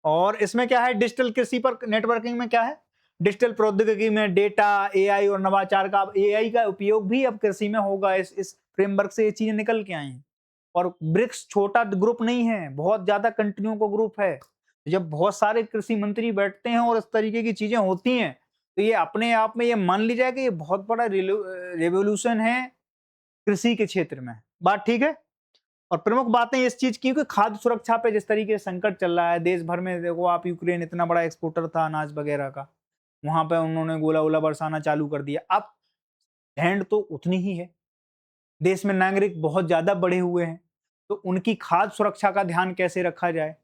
[SPEAKER 1] और इसमें क्या है, डिजिटल कृषि पर नेटवर्किंग में क्या है, डिजिटल प्रौद्योगिकी में डेटा, एआई और नवाचार का, एआई का उपयोग भी अब कृषि में होगा। इस फ्रेमवर्क से ये चीजें निकल के आई हैं। और ब्रिक्स छोटा ग्रुप नहीं है, बहुत ज्यादा कंट्रियों को ग्रुप है। जब बहुत सारे कृषि मंत्री बैठते हैं और इस तरीके की चीजें होती हैं, तो ये अपने आप में ये मान ली जाए कि ये बहुत बड़ा रेवोल्यूशन है कृषि के क्षेत्र में। बात ठीक है। और प्रमुख बातें इस चीज की कि खाद्य सुरक्षा पे जिस तरीके से संकट चल रहा है देश भर में, देखो आप, यूक्रेन इतना बड़ा एक्सपोर्टर था अनाज वगैरह का, वहां पे उन्होंने गोला वोला बरसाना चालू कर दिया। अब हैंड तो उतनी ही है, देश में नागरिक बहुत ज्यादा बढ़े हुए हैं, तो उनकी खाद्य सुरक्षा का ध्यान कैसे रखा जाए,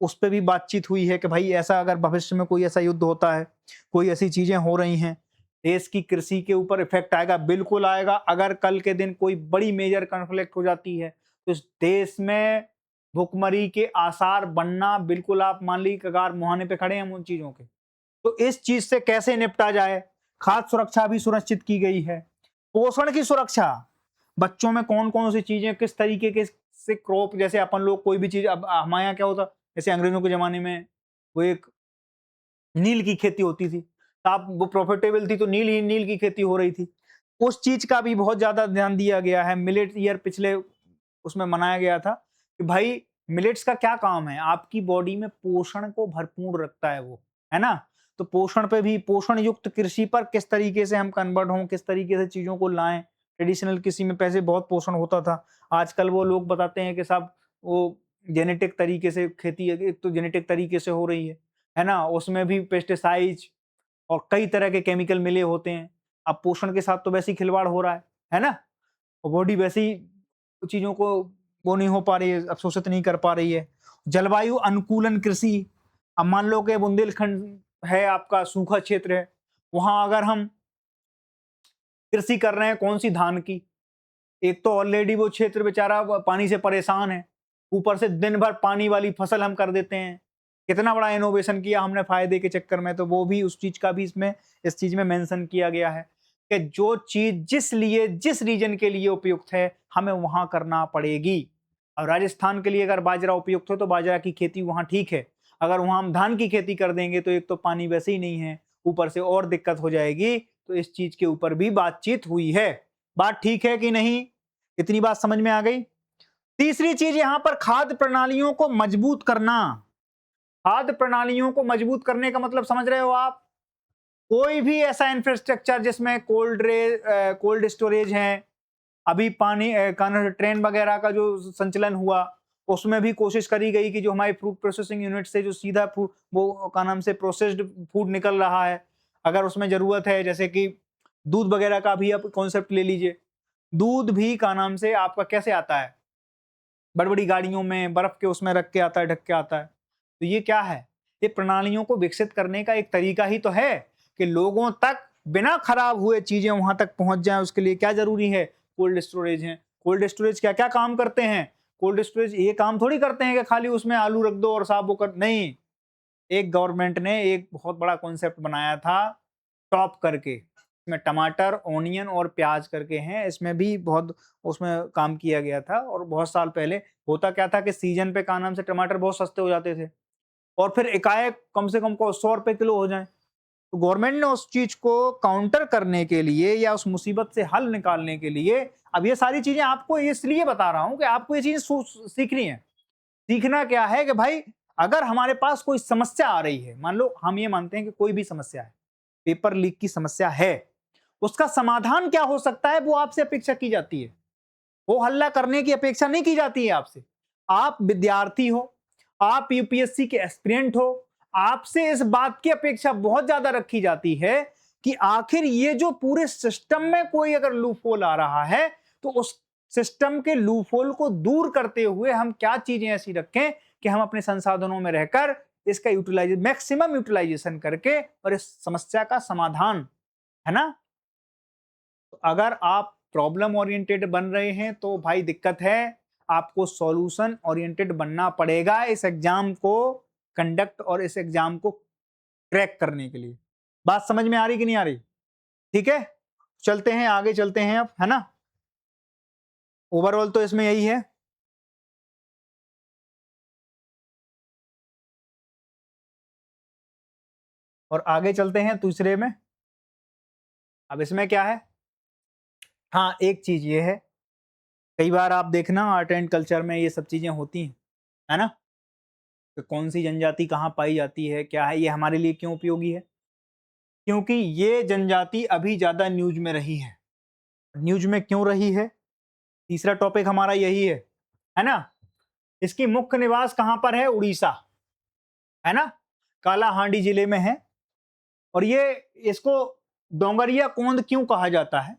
[SPEAKER 1] उस पर भी बातचीत हुई है कि भाई ऐसा अगर भविष्य में कोई ऐसा युद्ध होता है, कोई ऐसी चीजें हो रही हैं, देश की कृषि के ऊपर इफेक्ट आएगा, बिल्कुल आएगा। अगर कल के दिन कोई बड़ी मेजर कॉन्फ्लिक्ट हो जाती है, तो इस देश में भुखमरी के आसार बनना, बिल्कुल आप मान ली कगार मुहाने पे खड़े हैं हम उन चीजों के। तो इस चीज से कैसे निपटा जाए, खाद्य सुरक्षा भी सुनिश्चित की गई है। पोषण की सुरक्षा, बच्चों में कौन कौन सी चीजें किस तरीके के से क्रॉप, जैसे अपन लोग कोई भी चीज, अब हमारे यहाँ क्या होता, जैसे अंग्रेजों के जमाने में वो एक नील की खेती होती थी, तो आप वो प्रॉफिटेबल थी, तो नील की खेती हो रही थी। उस चीज का भी बहुत ज्यादा ध्यान दिया गया है। मिलेट ईयर पिछले उसमें मनाया गया था कि भाई मिलेट्स का क्या काम है, आपकी बॉडी में पोषण को भरपूर रखता है वो। है ना? तो पोषण पे भी, पोषण युक्त कृषि पर किस तरीके से हम कन्वर्ट हों, किस तरीके से चीज़ों को लाएँ। ट्रेडिशनल कृषि में पहले बहुत पोषण होता था। आजकल वो लोग बताते हैं कि साहब वो जेनेटिक तरीके से खेती एक तो जेनेटिक तरीके से हो रही है ना? उसमें भी पेस्टिसाइड्स और कई तरह के केमिकल मिले होते हैं। अब पोषण के साथ तो वैसे ही खिलवाड़ हो रहा है ना? और बॉडी वैसे ही चीज़ों को वो नहीं हो पा रही है, अवशोषित नहीं कर पा रही है। जलवायु अनुकूलन कृषि, अब मान लो कि बुंदेलखंड है आपका, सूखा क्षेत्र है, वहाँ अगर हम कृषि कर रहे हैं कौन-सी धान की, एक तो ऑलरेडी वो क्षेत्र बेचारा पानी से परेशान है, ऊपर से दिन भर पानी वाली फसल हम कर देते हैं। कितना बड़ा इनोवेशन किया हमने फ़ायदे के चक्कर में, तो वो भी उस चीज़ का भी इसमें इस चीज़ में मेंशन किया गया है कि जो चीज़ जिस रीजन के लिए उपयुक्त है, हमें वहाँ करना पड़ेगी। अब राजस्थान के लिए अगर बाजरा उपयुक्त हो, तो बाजरा की खेती वहाँ ठीक है। अगर वहाँ हम धान की खेती कर देंगे, तो एक तो पानी वैसे ही नहीं है, ऊपर से और दिक्कत हो जाएगी, तो इस चीज़ के ऊपर भी बातचीत हुई है। बात ठीक है कि नहीं? इतनी बात समझ में आ गई? तीसरी चीज़ यहाँ पर खाद्य प्रणालियों को मजबूत करना। खाद्य प्रणालियों को मजबूत करने का मतलब समझ रहे हो आप? कोई भी ऐसा इंफ्रास्ट्रक्चर जिसमें कोल्ड स्टोरेज है, अभी पानी ट्रेन वगैरह का जो संचलन हुआ, उसमें भी कोशिश करी गई कि जो हमारी फूड प्रोसेसिंग यूनिट से जो सीधा वो का नाम से प्रोसेस्ड फूड निकल रहा है, अगर उसमें ज़रूरत है, जैसे कि दूध वगैरह का भी आप कॉन्सेप्ट ले लीजिए। दूध भी का नाम से आपका कैसे आता है? बड़ी-बड़ी गाड़ियों में बर्फ के उसमें रख के आता है, ढक के आता है। तो ये क्या है? ये प्रणालियों को विकसित करने का एक तरीका ही तो है कि लोगों तक बिना खराब हुए चीज़ें वहाँ तक पहुँच जाएँ, उसके लिए क्या ज़रूरी है? कोल्ड स्टोरेज है। कोल्ड स्टोरेज क्या-क्या काम करते हैं? कोल्ड स्टोरेज ये काम थोड़ी करते हैं कि खाली उसमें आलू रख दो और साहब वो कर नहीं। एक गवर्नमेंट ने एक बहुत बड़ा कॉन्सेप्ट बनाया था टॉप करके। इसमें टमाटर, ओनियन और प्याज करके हैं, इसमें भी बहुत उसमें काम किया गया था और बहुत साल पहले होता क्या था कि सीज़न पे का नाम से टमाटर बहुत सस्ते हो जाते थे और फिर एकाएक कम से कम को ₹100 किलो हो जाएँ। तो गवर्नमेंट ने उस चीज़ को काउंटर करने के लिए या उस मुसीबत से हल निकालने के लिए अब ये सारी चीज़ें आपको इसलिए बता रहा हूँ कि आपको ये चीज़ें सीखनी है। सीखना क्या है कि भाई अगर हमारे पास कोई समस्या आ रही है, मान लो हम ये मानते हैं कि कोई भी समस्या है, पेपर लीक की समस्या है, उसका समाधान क्या हो सकता है वो आपसे अपेक्षा की जाती है। वो हल्ला करने की अपेक्षा नहीं की जाती है आपसे। आप विद्यार्थी हो, आप यूपीएससी के एस्पिरेंट हो, आपसे इस बात की अपेक्षा बहुत ज्यादा रखी जाती है कि आखिर ये जो पूरे सिस्टम में कोई अगर लूपहोल आ रहा है, तो उस सिस्टम के लूपहोल को दूर करते हुए हम क्या चीजें ऐसी रखें कि हम अपने संसाधनों में रहकर इसका मैक्सिमम यूटिलाइजेशन करके और इस समस्या का समाधान, है ना? तो अगर आप प्रॉब्लम ओरिएंटेड बन रहे हैं तो भाई दिक्कत है, आपको सॉल्यूशन ओरिएंटेड बनना पड़ेगा इस एग्जाम को कंडक्ट और इस एग्जाम को क्रैक करने के लिए। बात समझ में आ रही कि नहीं आ रही? ठीक है, चलते हैं आगे, चलते हैं अब, है ना? ओवरऑल तो इसमें यही है। और आगे चलते हैं दूसरे में। अब इसमें क्या है? हाँ, एक चीज ये है, कई बार आप देखना आर्ट एंड कल्चर में ये सब चीजें होती हैं, है ना? कि कौन सी जनजाति कहाँ पाई जाती है, क्या है, ये हमारे लिए क्यों उपयोगी है? क्योंकि ये जनजाति अभी ज़्यादा न्यूज़ में रही है। न्यूज़ में क्यों रही है? तीसरा टॉपिक हमारा यही है ना? इसकी मुख्य निवास कहाँ पर है? उड़ीसा, है ना? कालाहांडी जिले में है और ये इसको डोंगरिया कोंद क्यों कहा जाता है?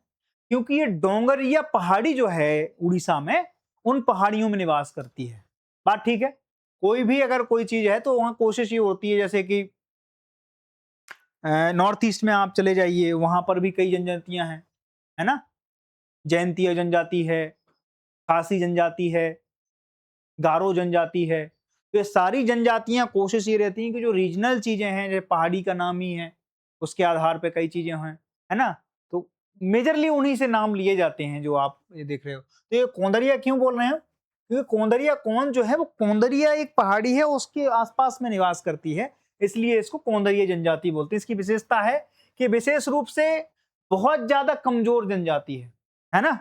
[SPEAKER 1] क्योंकि ये डोंगरिया पहाड़ी जो है उड़ीसा में, उन पहाड़ियों में निवास करती है। बात ठीक है? कोई भी अगर कोई चीज़ है तो वहाँ कोशिश ये होती है जैसे कि नॉर्थ ईस्ट में आप चले जाइए, वहाँ पर भी कई जनजातियाँ हैं, है ना? जयंतीय जनजाति है, खासी जनजाति है, गारो जनजाति है। तो ये सारी जनजातियाँ कोशिश ये रहती हैं कि जो रीजनल चीज़ें हैं, जैसे पहाड़ी का नाम ही है, उसके आधार पे कई चीज़ें हैं, है ना? तो मेजरली उन्हीं से नाम लिए जाते हैं जो आप ये देख रहे हो। तो ये कोंदरिया क्यों बोल रहे हैं? क्योंकि कोंदरिया कौन जो है वो कोंदरिया एक पहाड़ी है, उसके आस-पास में निवास करती है, इसलिए इसको कोंदरिया जनजाति बोलते हैं। इसकी विशेषता है कि विशेष रूप से बहुत ज़्यादा कमज़ोर जनजाति है ना?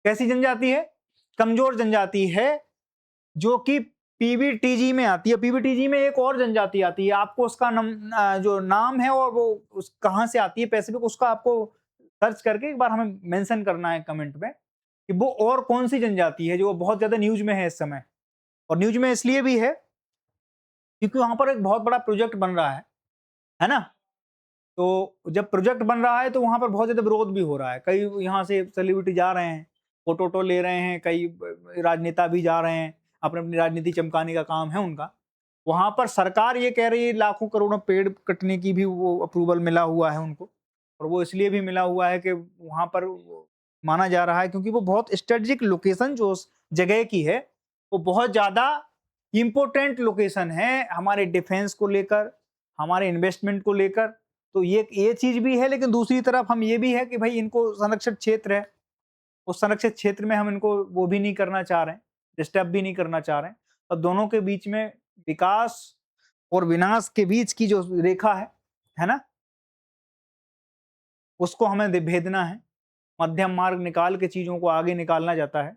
[SPEAKER 1] कैसी जनजाति है? कमज़ोर जनजाति है, जो कि पीबीटीजी में आती है। पीबीटीजी में एक और जनजाति आती है, आपको उसका जो नाम है और वो उस कहाँ से आती है पैसिफिक, उसका आपको सर्च करके एक बार हमें मेंशन करना है कमेंट में कि वो और कौन सी जनजाति है जो बहुत ज्यादा न्यूज में है इस समय। और न्यूज में इसलिए भी है क्योंकि वहां पर एक बहुत बड़ा प्रोजेक्ट बन रहा है ना। तो जब प्रोजेक्ट बन रहा है तो वहां पर बहुत ज्यादा विरोध भी हो रहा है, कई यहाँ से सेलिब्रिटी जा रहे हैं, फोटो वोटो ले रहे हैं, कई राजनेता भी जा रहे हैं, अपने अपनी राजनीति चमकाने का काम है उनका। वहां पर सरकार ये कह रही है लाखों करोड़ों पेड़ कटने की भी वो अप्रूवल मिला हुआ है उनको, और वो इसलिए भी मिला हुआ है कि वहां पर माना जा रहा है क्योंकि वो बहुत स्ट्रेटेजिक लोकेशन जो उस जगह की है वो बहुत ज्यादा इम्पोर्टेंट लोकेशन है हमारे डिफेंस को लेकर, हमारे इन्वेस्टमेंट को लेकर। तो ये चीज भी है, लेकिन दूसरी तरफ हम ये भी है कि भाई इनको संरक्षित क्षेत्र है, उस संरक्षित क्षेत्र में हम इनको वो भी नहीं करना चाह रहे हैं, डिस्टर्ब भी नहीं करना चाह रहे हैं। और दोनों के बीच में विकास और विनाश के बीच की जो रेखा है ना, उसको हमें भेदना है। मध्यम मार्ग निकाल के चीजों को आगे निकालना जाता है,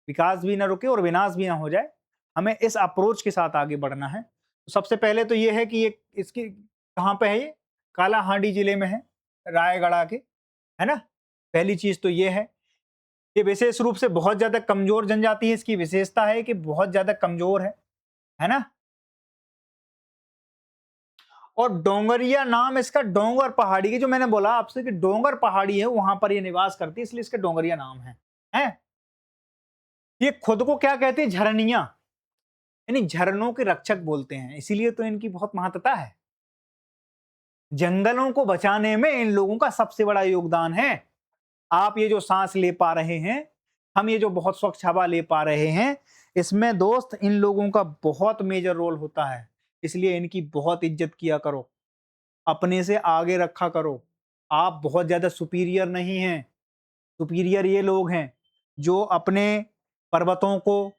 [SPEAKER 1] विकास भी ना रुके और विनाश भी ना हो जाए, हमें इस अप्रोच के साथ आगे बढ़ना है। तो सबसे पहले तो ये है कि ये इसकी कहाँ पे है, ये कालाहांडी जिले में है, रायगढ़ के, है ना। पहली चीज तो ये है, ये विशेष रूप से बहुत ज्यादा कमजोर जनजाति है, इसकी विशेषता है कि बहुत ज्यादा कमजोर है ना। और डोंगरिया नाम इसका डोंगर पहाड़ी की, जो मैंने बोला आपसे कि डोंगर पहाड़ी है वहां पर ये निवास करती है, इसलिए इसका डोंगरिया नाम है। ये खुद को क्या कहते हैं, झरनिया, यानी झरनों के रक्षक बोलते हैं, इसीलिए तो इनकी बहुत महत्ता है। जंगलों को बचाने में इन लोगों का सबसे बड़ा योगदान है। आप ये जो सांस ले पा रहे हैं, हम ये जो बहुत स्वच्छ हवा ले पा रहे हैं, इसमें दोस्त इन लोगों का बहुत मेजर रोल होता है। इसलिए इनकी बहुत इज्जत किया करो, अपने से आगे रखा करो। आप बहुत ज्यादा सुपीरियर नहीं हैं, सुपीरियर ये लोग हैं जो अपने पर्वतों को,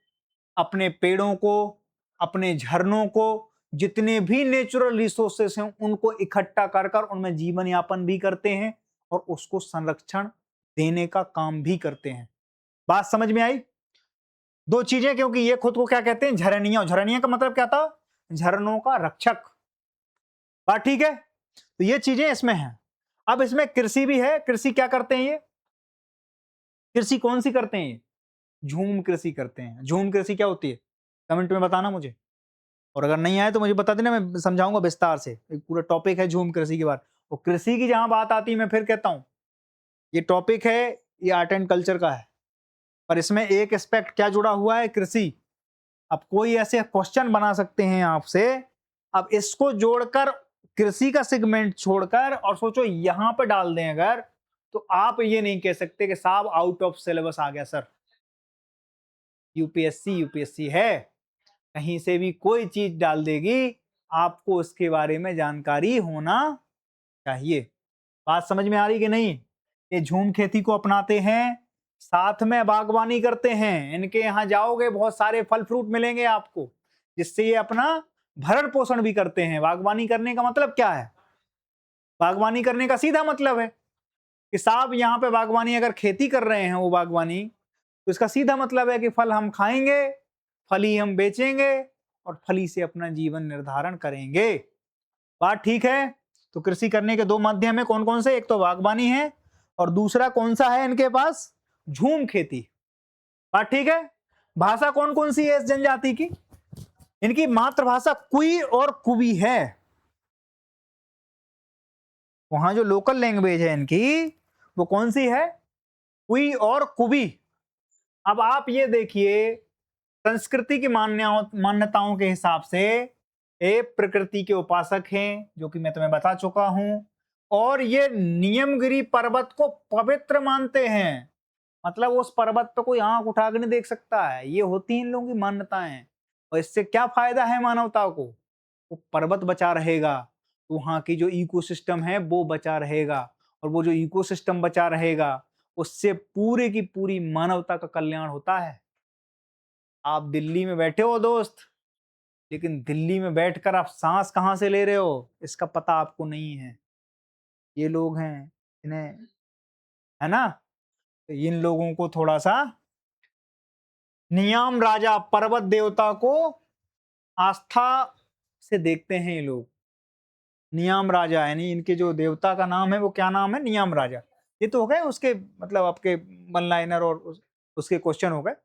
[SPEAKER 1] अपने पेड़ों को, अपने झरनों को, जितने भी नेचुरल रिसोर्सेस हैं उनको इकट्ठा कर कर उनमें जीवन यापन भी करते हैं और उसको संरक्षण देने का काम भी करते हैं। बात समझ में आई? दो चीजें, क्योंकि ये खुद को क्या कहते हैं, झरनिया। झरनिया का मतलब क्या था, झरनों का रक्षक। बात ठीक है। तो ये चीजें इसमें हैं। अब इसमें कृषि भी है। कृषि क्या करते हैं ये, कृषि कौन सी करते हैं ये, झूम कृषि करते हैं। झूम कृषि क्या होती है, कमेंट में बताना मुझे, और अगर नहीं आए तो मुझे बता देना, मैं समझाऊंगा विस्तार से। एक पूरा टॉपिक है झूम कृषि के बारे। और कृषि की जहां बात आती है, मैं फिर कहता हूं ये टॉपिक है, ये आर्ट एंड कल्चर का है, पर इसमें एक एस्पेक्ट क्या जुड़ा हुआ है, कृषि। अब कोई ऐसे क्वेश्चन बना सकते हैं आपसे, अब इसको जोड़कर कृषि का सेगमेंट छोड़कर और सोचो यहां पर डाल दें अगर, तो आप ये नहीं कह सकते कि साहब आउट ऑफ सिलेबस आ गया सर। यूपीएससी यूपीएससी है, कहीं से भी कोई चीज डाल देगी, आपको उसके बारे में जानकारी होना चाहिए। बात समझ में आ रही कि नहीं? ये झूम खेती को अपनाते हैं, साथ में बागवानी करते हैं। इनके यहाँ जाओगे बहुत सारे फल फ्रूट मिलेंगे आपको, जिससे ये अपना भरण पोषण भी करते हैं। बागवानी करने का मतलब क्या है, बागवानी करने का सीधा मतलब है कि साहब यहाँ पे बागवानी अगर खेती कर रहे हैं वो बागवानी, तो इसका सीधा मतलब है कि फल हम खाएंगे, फल ही हम बेचेंगे और फल ही से अपना जीवन निर्धारण करेंगे। बात ठीक है। तो कृषि करने के दो माध्यम है, कौन कौन से, एक तो बागवानी है और दूसरा कौन सा है इनके पास, झूम खेती। बात ठीक है। भाषा कौन कौन सी है इस जनजाति की, इनकी मातृभाषा कुई और कुबी है। वहां जो लोकल लैंग्वेज है इनकी वो कौन सी है, कुई और कुबी। अब आप ये देखिए, संस्कृति की मान्यताओं के हिसाब से ये प्रकृति के उपासक हैं, जो कि मैं तुम्हें बता चुका हूं, और ये नियमगिरी पर्वत को पवित्र मानते हैं। मतलब उस पर्वत पर कोई आंख उठा के नहीं देख सकता है, ये होती इन लोगों की मान्यताएं। और इससे क्या फायदा है मानवता को, वो पर्वत बचा रहेगा तो वहां की जो इकोसिस्टम है वो बचा रहेगा, और वो जो इकोसिस्टम बचा रहेगा उससे पूरे की पूरी मानवता का कल्याण होता है। आप दिल्ली में बैठे हो दोस्त, लेकिन दिल्ली में बैठकर आप सांस कहां से ले रहे हो इसका पता आपको नहीं है। ये लोग हैं, इन्हें, है ना, तो इन लोगों को थोड़ा सा नियाम राजा पर्वत देवता को आस्था से देखते हैं ये लोग। नियाम राजा यानी इनके जो देवता का नाम है वो क्या नाम है? नियाम राजा। ये तो हो गए उसके मतलब आपके वन लाइनर और उसके क्वेश्चन हो गए।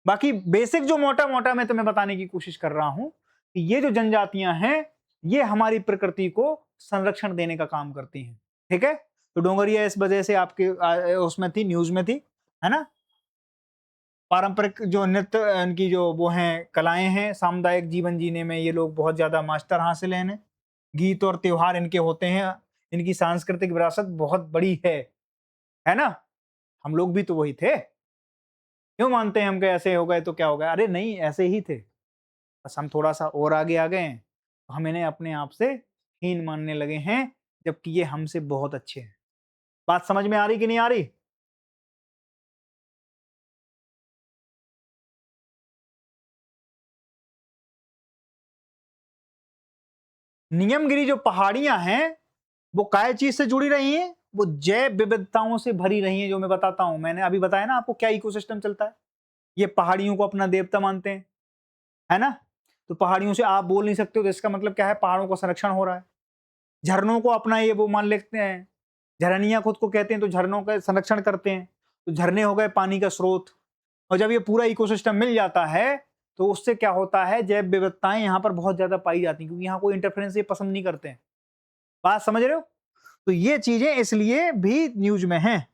[SPEAKER 1] बाकी बेसिक जो मोटा-मोटा मैं तुम्हें बताने की कोशिश कर रहा हूं कि ये जो जनजातियां हैं ये हमारी प्रकृति को संरक्षण देने का काम करती हैं। ठीक है? तो डोंगरिया इस वजह से आपके उसमें थी, न्यूज में थी, है ना? पारंपरिक जो नृत्य इनकी जो वो हैं कलाएं हैं, सामुदायिक जीवन जीने में ये लोग बहुत ज्यादा मास्टर हासिल हैं इन्हें। गीत और त्योहार इनके होते हैं, इनकी सांस्कृतिक विरासत बहुत बड़ी है ना? हम लोग भी तो वही थे। क्यों मानते हैं हम कि ऐसे हो गए तो क्या हो गया? अरे नहीं, ऐसे ही थे। बस हम थोड़ा-सा और आगे आ गए हैं, तो हम इन्हें अपने आप से हीन मानने लगे हैं, जबकि ये हमसे बहुत अच्छे हैं। बात समझ में आ रही कि नहीं आ रही? नियमगिरी जो पहाड़ियाँ हैं, वो काय चीज़ से जुड़ी रही हैं? वो जैव विविधताओं से भरी रही हैं, जो मैं बताता हूँ। मैंने अभी बताया ना आपको क्या इकोसिस्टम चलता है। ये पहाड़ियों को अपना देवता मानते हैं, है ना? तो पहाड़ियों से आप बोल नहीं सकते हो तो इसका मतलब क्या है? पहाड़ों का संरक्षण हो रहा है। झरनों को अपना ये वो मान लेते हैं। झरनिया खुद को कहते हैं तो झरनों का संरक्षण करते हैं। तो झरने हो गए पानी का स्रोत और जब ये पूरा इकोसिस्टम मिल जाता है तो उससे क्या होता है? जैव विविधताएं यहाँ पर बहुत ज्यादा पाई जाती हैं क्योंकि यहाँ कोई इंटरफेरेंस ये पसंद नहीं करते हैं। बात समझ रहे हो? तो ये चीजें इसलिए भी न्यूज में हैं।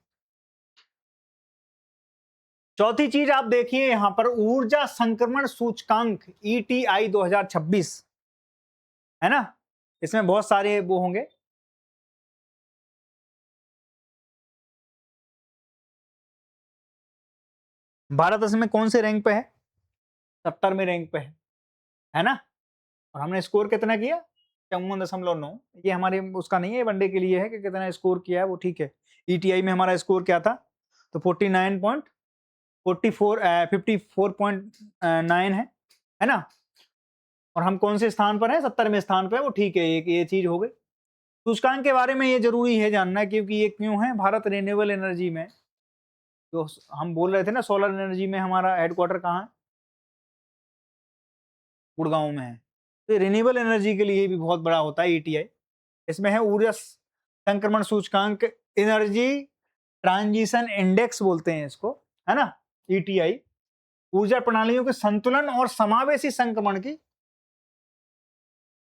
[SPEAKER 1] चौथी चीज आप देखिए यहां पर ऊर्जा संक्रमण सूचकांक ETI 2026 है ना? इसमें बहुत सारे वो होंगे। भारत इसमें कौन से रैंक पे है? 70वें रैंक पे है ना? और हमने स्कोर कितना किया? 54.9। ये हमारे उसका नहीं है, वनडे के लिए है कि कितना स्कोर किया है वो ठीक है। ETI में हमारा स्कोर क्या था? तो 54.9 है ना? और हम कौन से स्थान पर हैं? 70वें स्थान पे है, वो ठीक है। एक ये चीज हो गई। सूचकांक के बारे में ये जरूरी है जानना क्योंकि ये क्यों है? भारत रिन्यूएबल एनर्जी में जो हम बोल रहे थे ना, सोलर एनर्जी में हमारा हेडक्वार्टर कहाँ है? गुड़गांव में है। तो रिन्यूएबल एनर्जी के लिए भी बहुत बड़ा होता है ETI। इसमें है ऊर्जा संक्रमण सूचकांक, एनर्जी ट्रांजिशन इंडेक्स बोलते हैं इसको, है ना? ETI ऊर्जा प्रणालियों के संतुलन और समावेशी संक्रमण की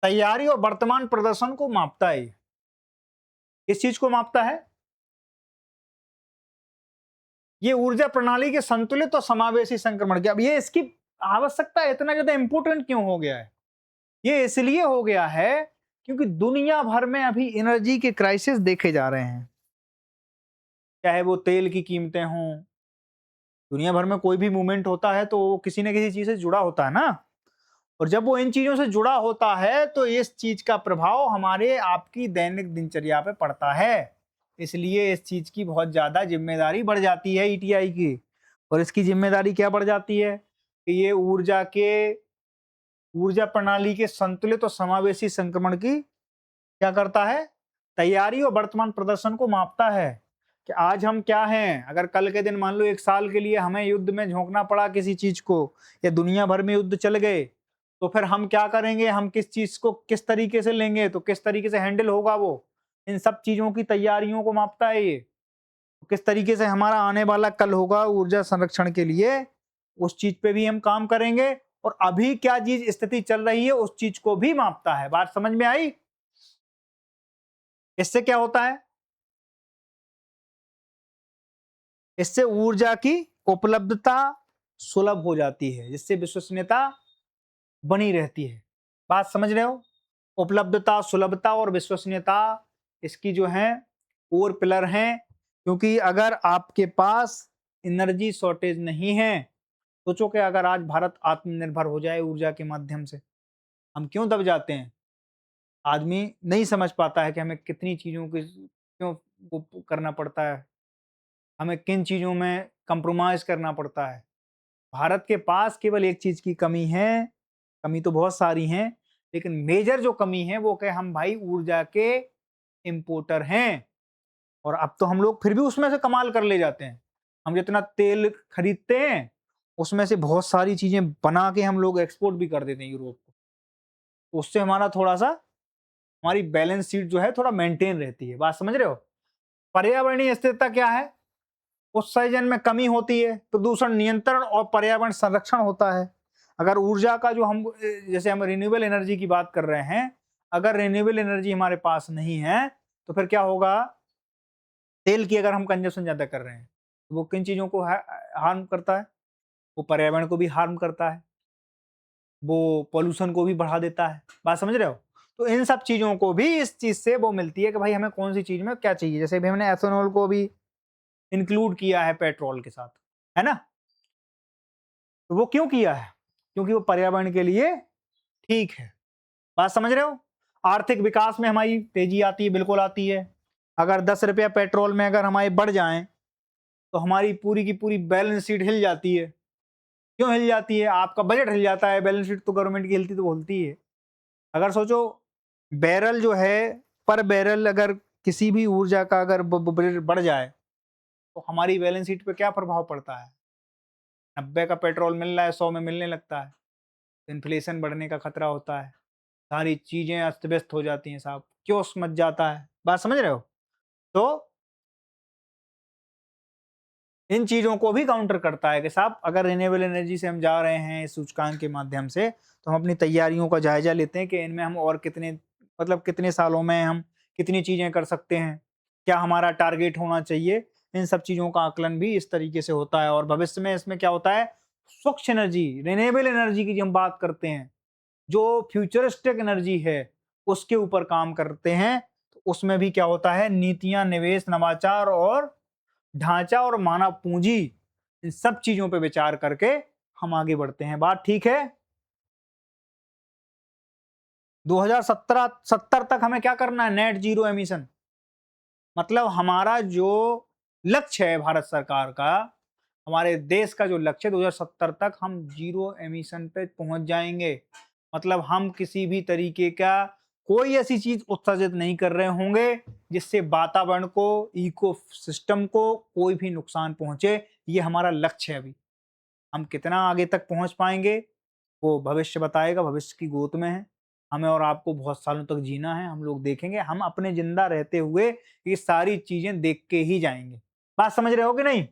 [SPEAKER 1] तैयारी और वर्तमान प्रदर्शन को मापता है। किस चीज को मापता है? ये ऊर्जा प्रणाली के संतुलित और समावेशी संक्रमण की। अब ये इसकी आवश्यकता इतना ज्यादा इंपोर्टेंट क्यों हो गया है? ये इसलिए हो गया है क्योंकि दुनिया भर में अभी एनर्जी के क्राइसिस देखे जा रहे हैं। चाहे वो तेल की कीमतें हों, दुनिया भर में कोई भी मूवमेंट होता है तो वो किसी न किसी चीज से जुड़ा होता है ना। और जब वो इन चीजों से जुड़ा होता है तो इस चीज का प्रभाव हमारे आपकी दैनिक दिनचर्या पे पड़ता है। इसलिए इस चीज की बहुत ज्यादा जिम्मेदारी बढ़ जाती है ETI की। और इसकी जिम्मेदारी क्या बढ़ जाती है कि ये ऊर्जा प्रणाली के संतुलित और समावेशी संक्रमण की क्या करता है? तैयारी और वर्तमान प्रदर्शन को मापता है कि आज हम क्या हैं। अगर कल के दिन मान लो 1 साल के लिए हमें युद्ध में झोंकना पड़ा किसी चीज को, या दुनिया भर में युद्ध चल गए, तो फिर हम क्या करेंगे? हम किस चीज को किस तरीके से लेंगे, तो किस तरीके से हैंडल होगा वो। इन सब चीजों की तैयारियों को मापता है ये। किस तरीके से हमारा आने वाला कल होगा ऊर्जा संरक्षण के लिए, उस चीज पे भी हम काम करेंगे। और अभी क्या चीज स्थिति चल रही है उस चीज को भी मापता है। बात समझ में आई? इससे क्या होता है? इससे ऊर्जा की उपलब्धता सुलभ हो जाती है, जिससे विश्वसनीयता बनी रहती है। बात समझ रहे हो? उपलब्धता, सुलभता और विश्वसनीयता इसकी जो है कोर पिलर हैं। क्योंकि अगर आपके पास एनर्जी शॉर्टेज नहीं है, सोचो कि अगर आज भारत आत्मनिर्भर हो जाए ऊर्जा के माध्यम से, हम क्यों दब जाते हैं? आदमी नहीं समझ पाता है कि हमें कितनी चीजों की क्यों वो करना पड़ता है, हमें किन चीजों में कंप्रोमाइज करना पड़ता है। भारत के पास केवल एक चीज की कमी है, कमी तो बहुत सारी हैं, लेकिन मेजर जो कमी है वो कि हम भाई ऊर्जा के इंपोर्टर हैं। और अब तो हम लोग फिर भी उसमें से कमाल कर ले जाते हैं। हम जितना तेल खरीदते हैं उसमें से बहुत सारी चीजें बना के हम लोग एक्सपोर्ट भी कर देते हैं यूरोप को। तो उससे हमारा थोड़ा सा हमारी बैलेंस शीट जो है थोड़ा मेंटेन रहती है। बात समझ रहे हो? पर्यावरणीय स्थिरता क्या है? उत्सर्जन में कमी होती है, प्रदूषण नियंत्रण और पर्यावरण संरक्षण होता है। अगर ऊर्जा का जो हम जैसे हम रिन्यूएबल एनर्जी की बात कर रहे हैं, अगर रिन्यूएबल एनर्जी हमारे पास नहीं है तो फिर क्या होगा? तेल की अगर हम कंजप्शन ज्यादा कर रहे हैं तो वो किन चीजों को हार्म करता है? वो पर्यावरण को भी हार्म करता है, वो पॉल्यूशन को भी बढ़ा देता है। बात समझ रहे हो? तो इन सब चीजों को भी इस चीज से वो मिलती है कि भाई हमें कौन सी चीज में क्या चाहिए। जैसे भी हमने एथेनॉल को भी इंक्लूड किया है पेट्रोल के साथ, है ना? तो वो क्यों किया है? क्योंकि वो पर्यावरण के लिए ठीक है। बात समझ रहे हो? आर्थिक विकास में हमारी तेजी आती है, बिल्कुल आती है। अगर 10 रुपया पेट्रोल में अगर हमारे बढ़ जाएं तो हमारी पूरी की पूरी बैलेंस शीट हिल जाती है। क्यों हिल जाती है? आपका बजट हिल जाता है, बैलेंस शीट तो गवर्नमेंट की हिलती तो हिलती है। अगर सोचो बैरल जो है, पर बैरल अगर किसी भी ऊर्जा का अगर बजट बढ़ जाए तो हमारी बैलेंस शीट पे क्या प्रभाव पड़ता है? 90 का पेट्रोल मिल रहा है, 100 में मिलने लगता है, इन्फ्लेशन बढ़ने का खतरा होता है, सारी चीजें अस्त व्यस्त हो जाती हैं साहब, क्यों मच जाता है। बात समझ रहे हो? तो इन चीजों को भी काउंटर करता है कि साहब अगर रिन्यूएबल एनर्जी से हम जा रहे हैं इस सूचकांक के माध्यम से, तो हम अपनी तैयारियों का जायजा लेते हैं कि इनमें हम और कितने मतलब कितने सालों में हम कितनी चीजें कर सकते हैं, क्या हमारा टारगेट होना चाहिए। इन सब चीजों का आकलन भी इस तरीके से होता है। और भविष्य में इसमें क्या होता है? स्वच्छ एनर्जी, रिन्यूएबल एनर्जी की जो हम बात करते हैं, जो फ्यूचरिस्टिक एनर्जी है उसके ऊपर काम करते हैं, तो उसमें भी क्या होता है? नीतियां, निवेश, नवाचार और ढांचा और मानव पूंजी, इन सब चीजों पे विचार करके हम आगे बढ़ते हैं। बात ठीक है? 2070 तक हमें क्या करना है? Net zero emission. मतलब हमारा जो लक्ष्य है भारत सरकार का, हमारे देश का जो लक्ष्य है 2070 तक हम जीरो एमिशन पे पहुंच जाएंगे। मतलब हम किसी भी तरीके का कोई ऐसी चीज उत्सर्जित नहीं कर रहे होंगे जिससे वातावरण को, इको सिस्टम को कोई भी नुकसान पहुंचे। ये हमारा लक्ष्य है। अभी हम कितना आगे तक पहुंच पाएंगे वो भविष्य बताएगा, भविष्य की गोद में है। हमें और आपको बहुत सालों तक जीना है, हम लोग देखेंगे, हम अपने जिंदा रहते हुए ये सारी चीजें देख के ही जाएंगे। बात समझ रहे हो कि नहीं?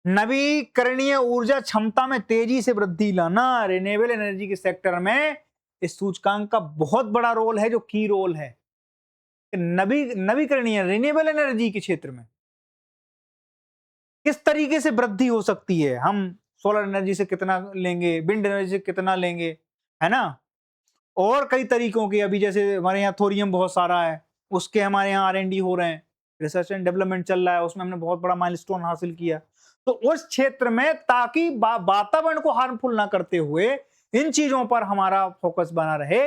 [SPEAKER 1] नवीकरणीय ऊर्जा क्षमता में तेजी से वृद्धि लाना, रिन्यूएबल एनर्जी के सेक्टर में इस सूचकांक का बहुत बड़ा रोल है, जो की रोल है। नवीकरणीय रिन्यूएबल एनर्जी के क्षेत्र में किस तरीके से वृद्धि हो सकती है? हम सोलर एनर्जी से कितना लेंगे, विंड एनर्जी से कितना लेंगे, है ना? और कई तरीकों के, अभी जैसे हमारे यहाँ थोरियम बहुत सारा है, उसके हमारे यहाँ R&D हो रहे हैं, रिसर्च एंड डेवलपमेंट चल रहा है, उसमें हमने बहुत बड़ा माइलस्टोन हासिल किया। तो उस क्षेत्र में ताकि वातावरण को हार्मफुल ना करते हुए इन चीजों पर हमारा फोकस बना रहे,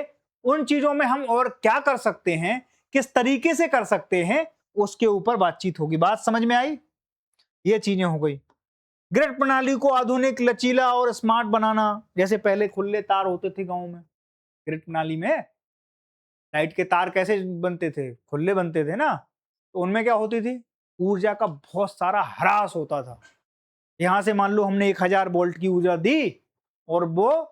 [SPEAKER 1] उन चीजों में हम और क्या कर सकते हैं, किस तरीके से कर सकते हैं, उसके ऊपर बातचीत होगी। बात समझ में आई? ये चीजें हो गई। ग्रिड प्रणाली को आधुनिक, लचीला और स्मार्ट बनाना। जैसे पहले खुले तार होते थे गांव में, ग्रिड प्रणाली में लाइट के तार कैसे बनते थे? खुले बनते थे ना। तो उनमें क्या होती थी? ऊर्जा का बहुत सारा ह्रास होता था। यहां से मान लो हमने 1000 वोल्ट की ऊर्जा दी और वो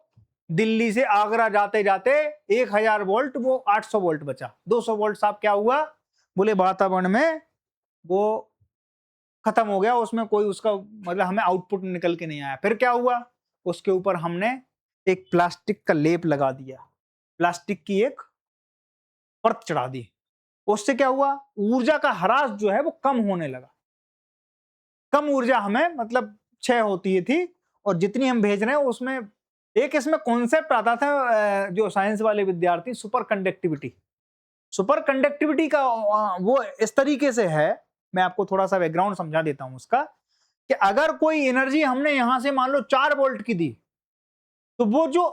[SPEAKER 1] दिल्ली से आगरा जाते जाते 1000 वोल्ट, वो 800 वोल्ट बचा। 200 वोल्ट साहब क्या हुआ? बोले वातावरण में वो खत्म हो गया, उसमें कोई उसका मतलब हमें आउटपुट निकल के नहीं आया। फिर क्या हुआ? उसके ऊपर हमने एक प्लास्टिक का लेप लगा दिया, प्लास्टिक की एक परत चढ़ा दी। उससे क्या हुआ? ऊर्जा का ह्रास जो है वो कम होने लगा। कम ऊर्जा हमें मतलब क्षय होती थी, और जितनी हम भेज रहे हैं उसमें एक इसमें कॉन्सेप्ट आता था, जो साइंस वाले विद्यार्थी, सुपर कंडक्टिविटी। सुपर कंडक्टिविटी का वो इस तरीके से है, मैं आपको थोड़ा सा बैकग्राउंड समझा देता हूं उसका, कि अगर कोई एनर्जी हमने यहां से मान लो 4 वोल्ट की दी, तो वो जो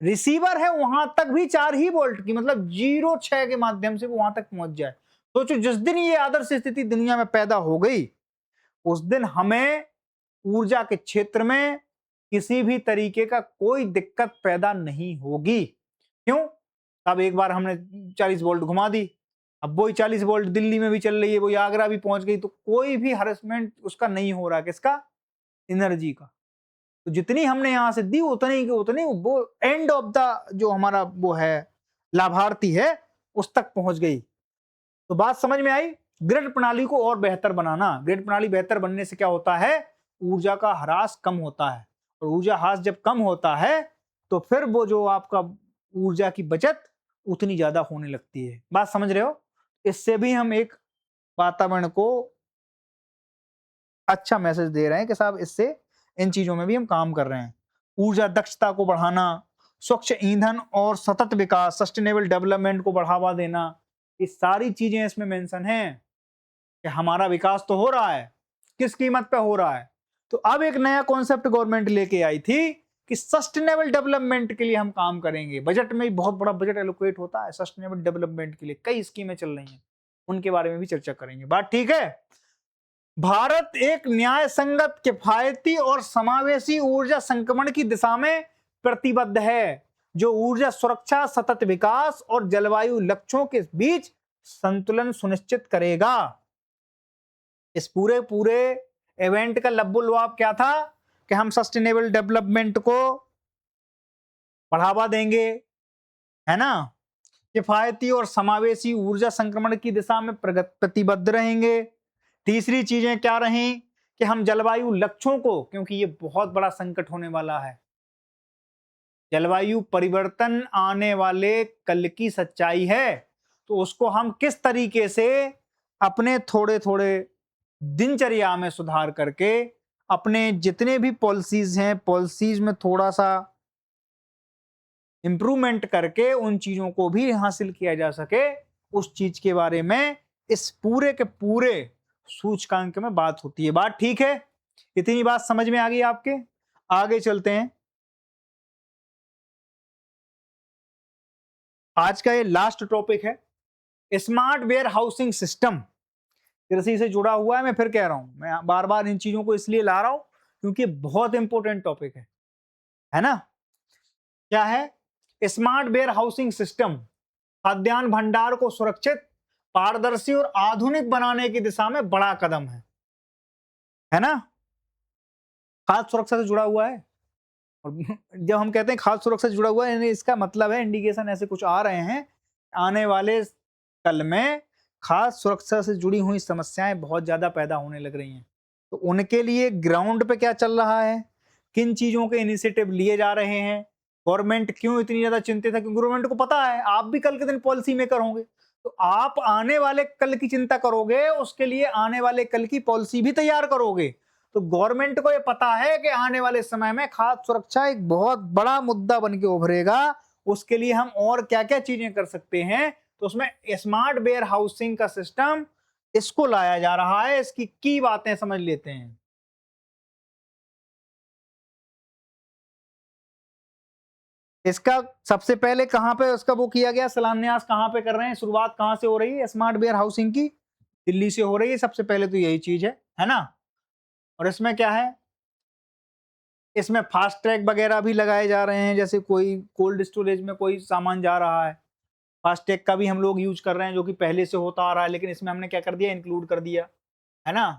[SPEAKER 1] रिसीवर है वहां तक भी 4 ही वोल्ट की, मतलब 0.6 के माध्यम से वो वहां तक पहुंच जाए। सोचो जिस दिन ये आदर्श स्थिति दुनिया में पैदा हो गई, उस दिन हमें ऊर्जा के क्षेत्र में किसी भी तरीके का कोई दिक्कत पैदा नहीं होगी। क्यों? अब एक बार हमने 40 वोल्ट घुमा दी, अब वही 40 वोल्ट दिल्ली में भी चल रही है, वही आगरा भी पहुंच गई, तो कोई भी हरेसमेंट उसका नहीं हो रहा। किसका? एनर्जी का। तो जितनी हमने यहाँ से दी उतनी की उतनी वो एंड ऑफ द जो हमारा वो है लाभार्थी है उस तक पहुंच गई। तो बात समझ में आई। ग्रिड प्रणाली को और बेहतर बनाना, ग्रिड प्रणाली बेहतर बनने से क्या होता है, ऊर्जा का ह्रास कम होता है, और ऊर्जा ह्रास जब कम होता है तो फिर वो जो आपका ऊर्जा की बचत उतनी ज्यादा होने लगती है। बात समझ रहे हो। इससे भी हम एक वातावरण को अच्छा मैसेज दे रहे हैं कि साहब इससे इन चीजों में भी हम काम कर रहे हैं। ऊर्जा दक्षता को बढ़ाना, स्वच्छ ईंधन और सतत विकास, सस्टेनेबल डेवलपमेंट को बढ़ावा देना, ये सारी चीजें इसमें मेंशन हैं कि हमारा विकास तो हो रहा है, किस कीमत पे हो रहा है। तो अब एक नया कॉन्सेप्ट गवर्नमेंट लेके आई थी कि सस्टेनेबल डेवलपमेंट के लिए हम काम करेंगे। बजट में बहुत बड़ा बजट एलोकेट होता है सस्टेनेबल डेवलपमेंट के लिए, कई स्कीमें चल रही हैं, उनके बारे में भी चर्चा करेंगे। बात ठीक है। भारत एक न्याय संगत, किफायती और समावेशी ऊर्जा संक्रमण की दिशा में प्रतिबद्ध है, जो ऊर्जा सुरक्षा, सतत विकास और जलवायु लक्ष्यों के बीच संतुलन सुनिश्चित करेगा। इस पूरे पूरे इवेंट का लब्बुल लुआब क्या था कि हम सस्टेनेबल डेवलपमेंट को बढ़ावा देंगे, है ना, किफायती और समावेशी ऊर्जा संक्रमण की दिशा में प्रतिबद्ध रहेंगे। तीसरी चीजें क्या रहीं कि हम जलवायु लक्ष्यों को, क्योंकि ये बहुत बड़ा संकट होने वाला है, जलवायु परिवर्तन आने वाले कल की सच्चाई है, तो उसको हम किस तरीके से अपने थोड़े थोड़े दिनचर्या में सुधार करके अपने जितने भी पॉलिसीज हैं, पॉलिसीज में थोड़ा सा इंप्रूवमेंट करके उन चीजों को भी हासिल किया जा सके, उस चीज के बारे में इस पूरे के पूरे सूचकांक में बात होती है। बात ठीक है। इतनी बात समझ में आ गई आपके। आगे चलते हैं। आज का ये लास्ट टॉपिक है स्मार्ट वेयर हाउसिंग सिस्टम। कृषि से जुड़ा हुआ है, मैं फिर कह रहा हूं, मैं बार बार इन चीजों को इसलिए ला रहा हूं क्योंकि बहुत इंपॉर्टेंट टॉपिक है ना। क्या है स्मार्ट वेयर हाउसिंग सिस्टम? खाद्यान्न भंडार को सुरक्षित, पारदर्शी और आधुनिक बनाने की दिशा में बड़ा कदम है ना। खाद्य सुरक्षा से जुड़ा हुआ है, और जब हम कहते हैं खाद्य सुरक्षा से जुड़ा हुआ है, यानी इसका मतलब है, इंडिकेशन ऐसे कुछ आ रहे हैं, आने वाले कल में खाद्य सुरक्षा से जुड़ी हुई समस्याएं बहुत ज्यादा पैदा होने लग रही हैं। तो उनके लिए ग्राउंड पे क्या चल रहा है, किन चीजों के इनिशिएटिव लिए जा रहे हैं, गवर्नमेंट क्यों इतनी ज्यादा चिंतित है, क्योंकि गवर्नमेंट को पता है आप भी कल के दिन पॉलिसी मेकर होंगे, तो आप आने वाले कल की चिंता करोगे, उसके लिए आने वाले कल की पॉलिसी भी तैयार करोगे। तो गवर्नमेंट को यह पता है कि आने वाले समय में खाद्य सुरक्षा एक बहुत बड़ा मुद्दा बन के उभरेगा, उसके लिए हम और क्या क्या चीजें कर सकते हैं। तो उसमें स्मार्ट वेयर हाउसिंग का सिस्टम, इसको लाया जा रहा है। इसकी की बातें समझ लेते हैं। इसका सबसे पहले कहां पे उसका वो किया गया, शिलान्यास कहां पे कर रहे हैं, शुरुआत कहां से हो रही है स्मार्ट वेयर हाउसिंग की? दिल्ली से हो रही है सबसे पहले, तो यही चीज है ना। और इसमें क्या है, इसमें फास्ट ट्रैक वगैरह भी लगाए जा रहे हैं, जैसे कोई कोल्ड स्टोरेज में कोई सामान जा रहा है, फास्ट ट्रैक का भी हम लोग यूज कर रहे हैं, जो कि पहले से होता आ रहा है, लेकिन इसमें हमने क्या कर दिया, इंक्लूड कर दिया, है ना।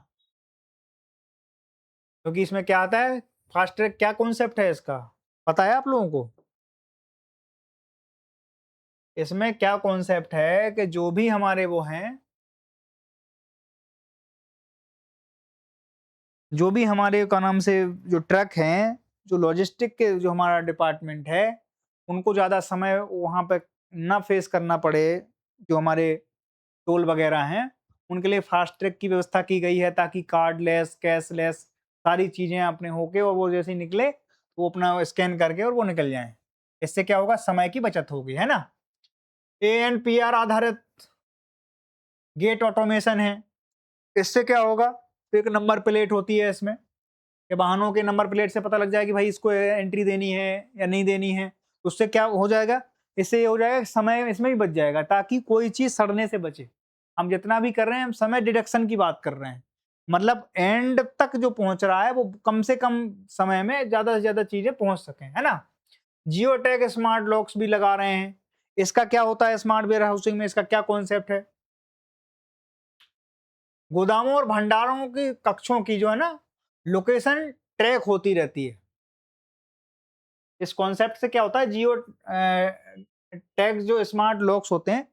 [SPEAKER 1] क्योंकि इसमें क्या आता है, फास्ट ट्रैक क्या कॉन्सेप्ट है इसका, पता है आप लोगों को? इसमें क्या कॉन्सेप्ट है कि जो भी हमारे वो हैं, जो भी हमारे का नाम से जो ट्रक हैं, जो लॉजिस्टिक के जो हमारा डिपार्टमेंट है, उनको ज़्यादा समय वहाँ पे ना फेस करना पड़े, जो हमारे टोल वगैरह हैं, उनके लिए फास्ट ट्रैक की व्यवस्था की गई है, ताकि कार्डलेस, कैशलेस सारी चीज़ें अपने होके, और वो जैसे ही निकले वो अपना स्कैन करके और वो निकल जाएं। इससे क्या होगा, समय की बचत होगी, है ना। ANPR आधारित गेट ऑटोमेशन है। इससे क्या होगा, तो एक नंबर प्लेट होती है इसमें, कि वाहनों के नंबर प्लेट से पता लग जाए कि भाई इसको एंट्री देनी है या नहीं देनी है। उससे क्या हो जाएगा, इससे ये हो जाएगा कि समय इसमें भी बच जाएगा, ताकि कोई चीज सड़ने से बचे। हम जितना भी कर रहे हैं, हम समय डिडक्शन की बात कर रहे हैं, मतलब एंड तक जो पहुंच रहा है वो कम से कम समय में ज्यादा से ज्यादा चीजें पहुंच सके, है ना। जियो टैग स्मार्ट लॉक्स भी लगा रहे हैं। इसका क्या होता है स्मार्ट वेयर हाउसिंग में, इसका क्या कॉन्सेप्ट है, गोदामों और भंडारों की कक्षों की जो है ना लोकेशन ट्रैक होती रहती है। इस कॉन्सेप्ट से क्या होता है, जियो टैग्स जो स्मार्ट लॉक्स होते हैं,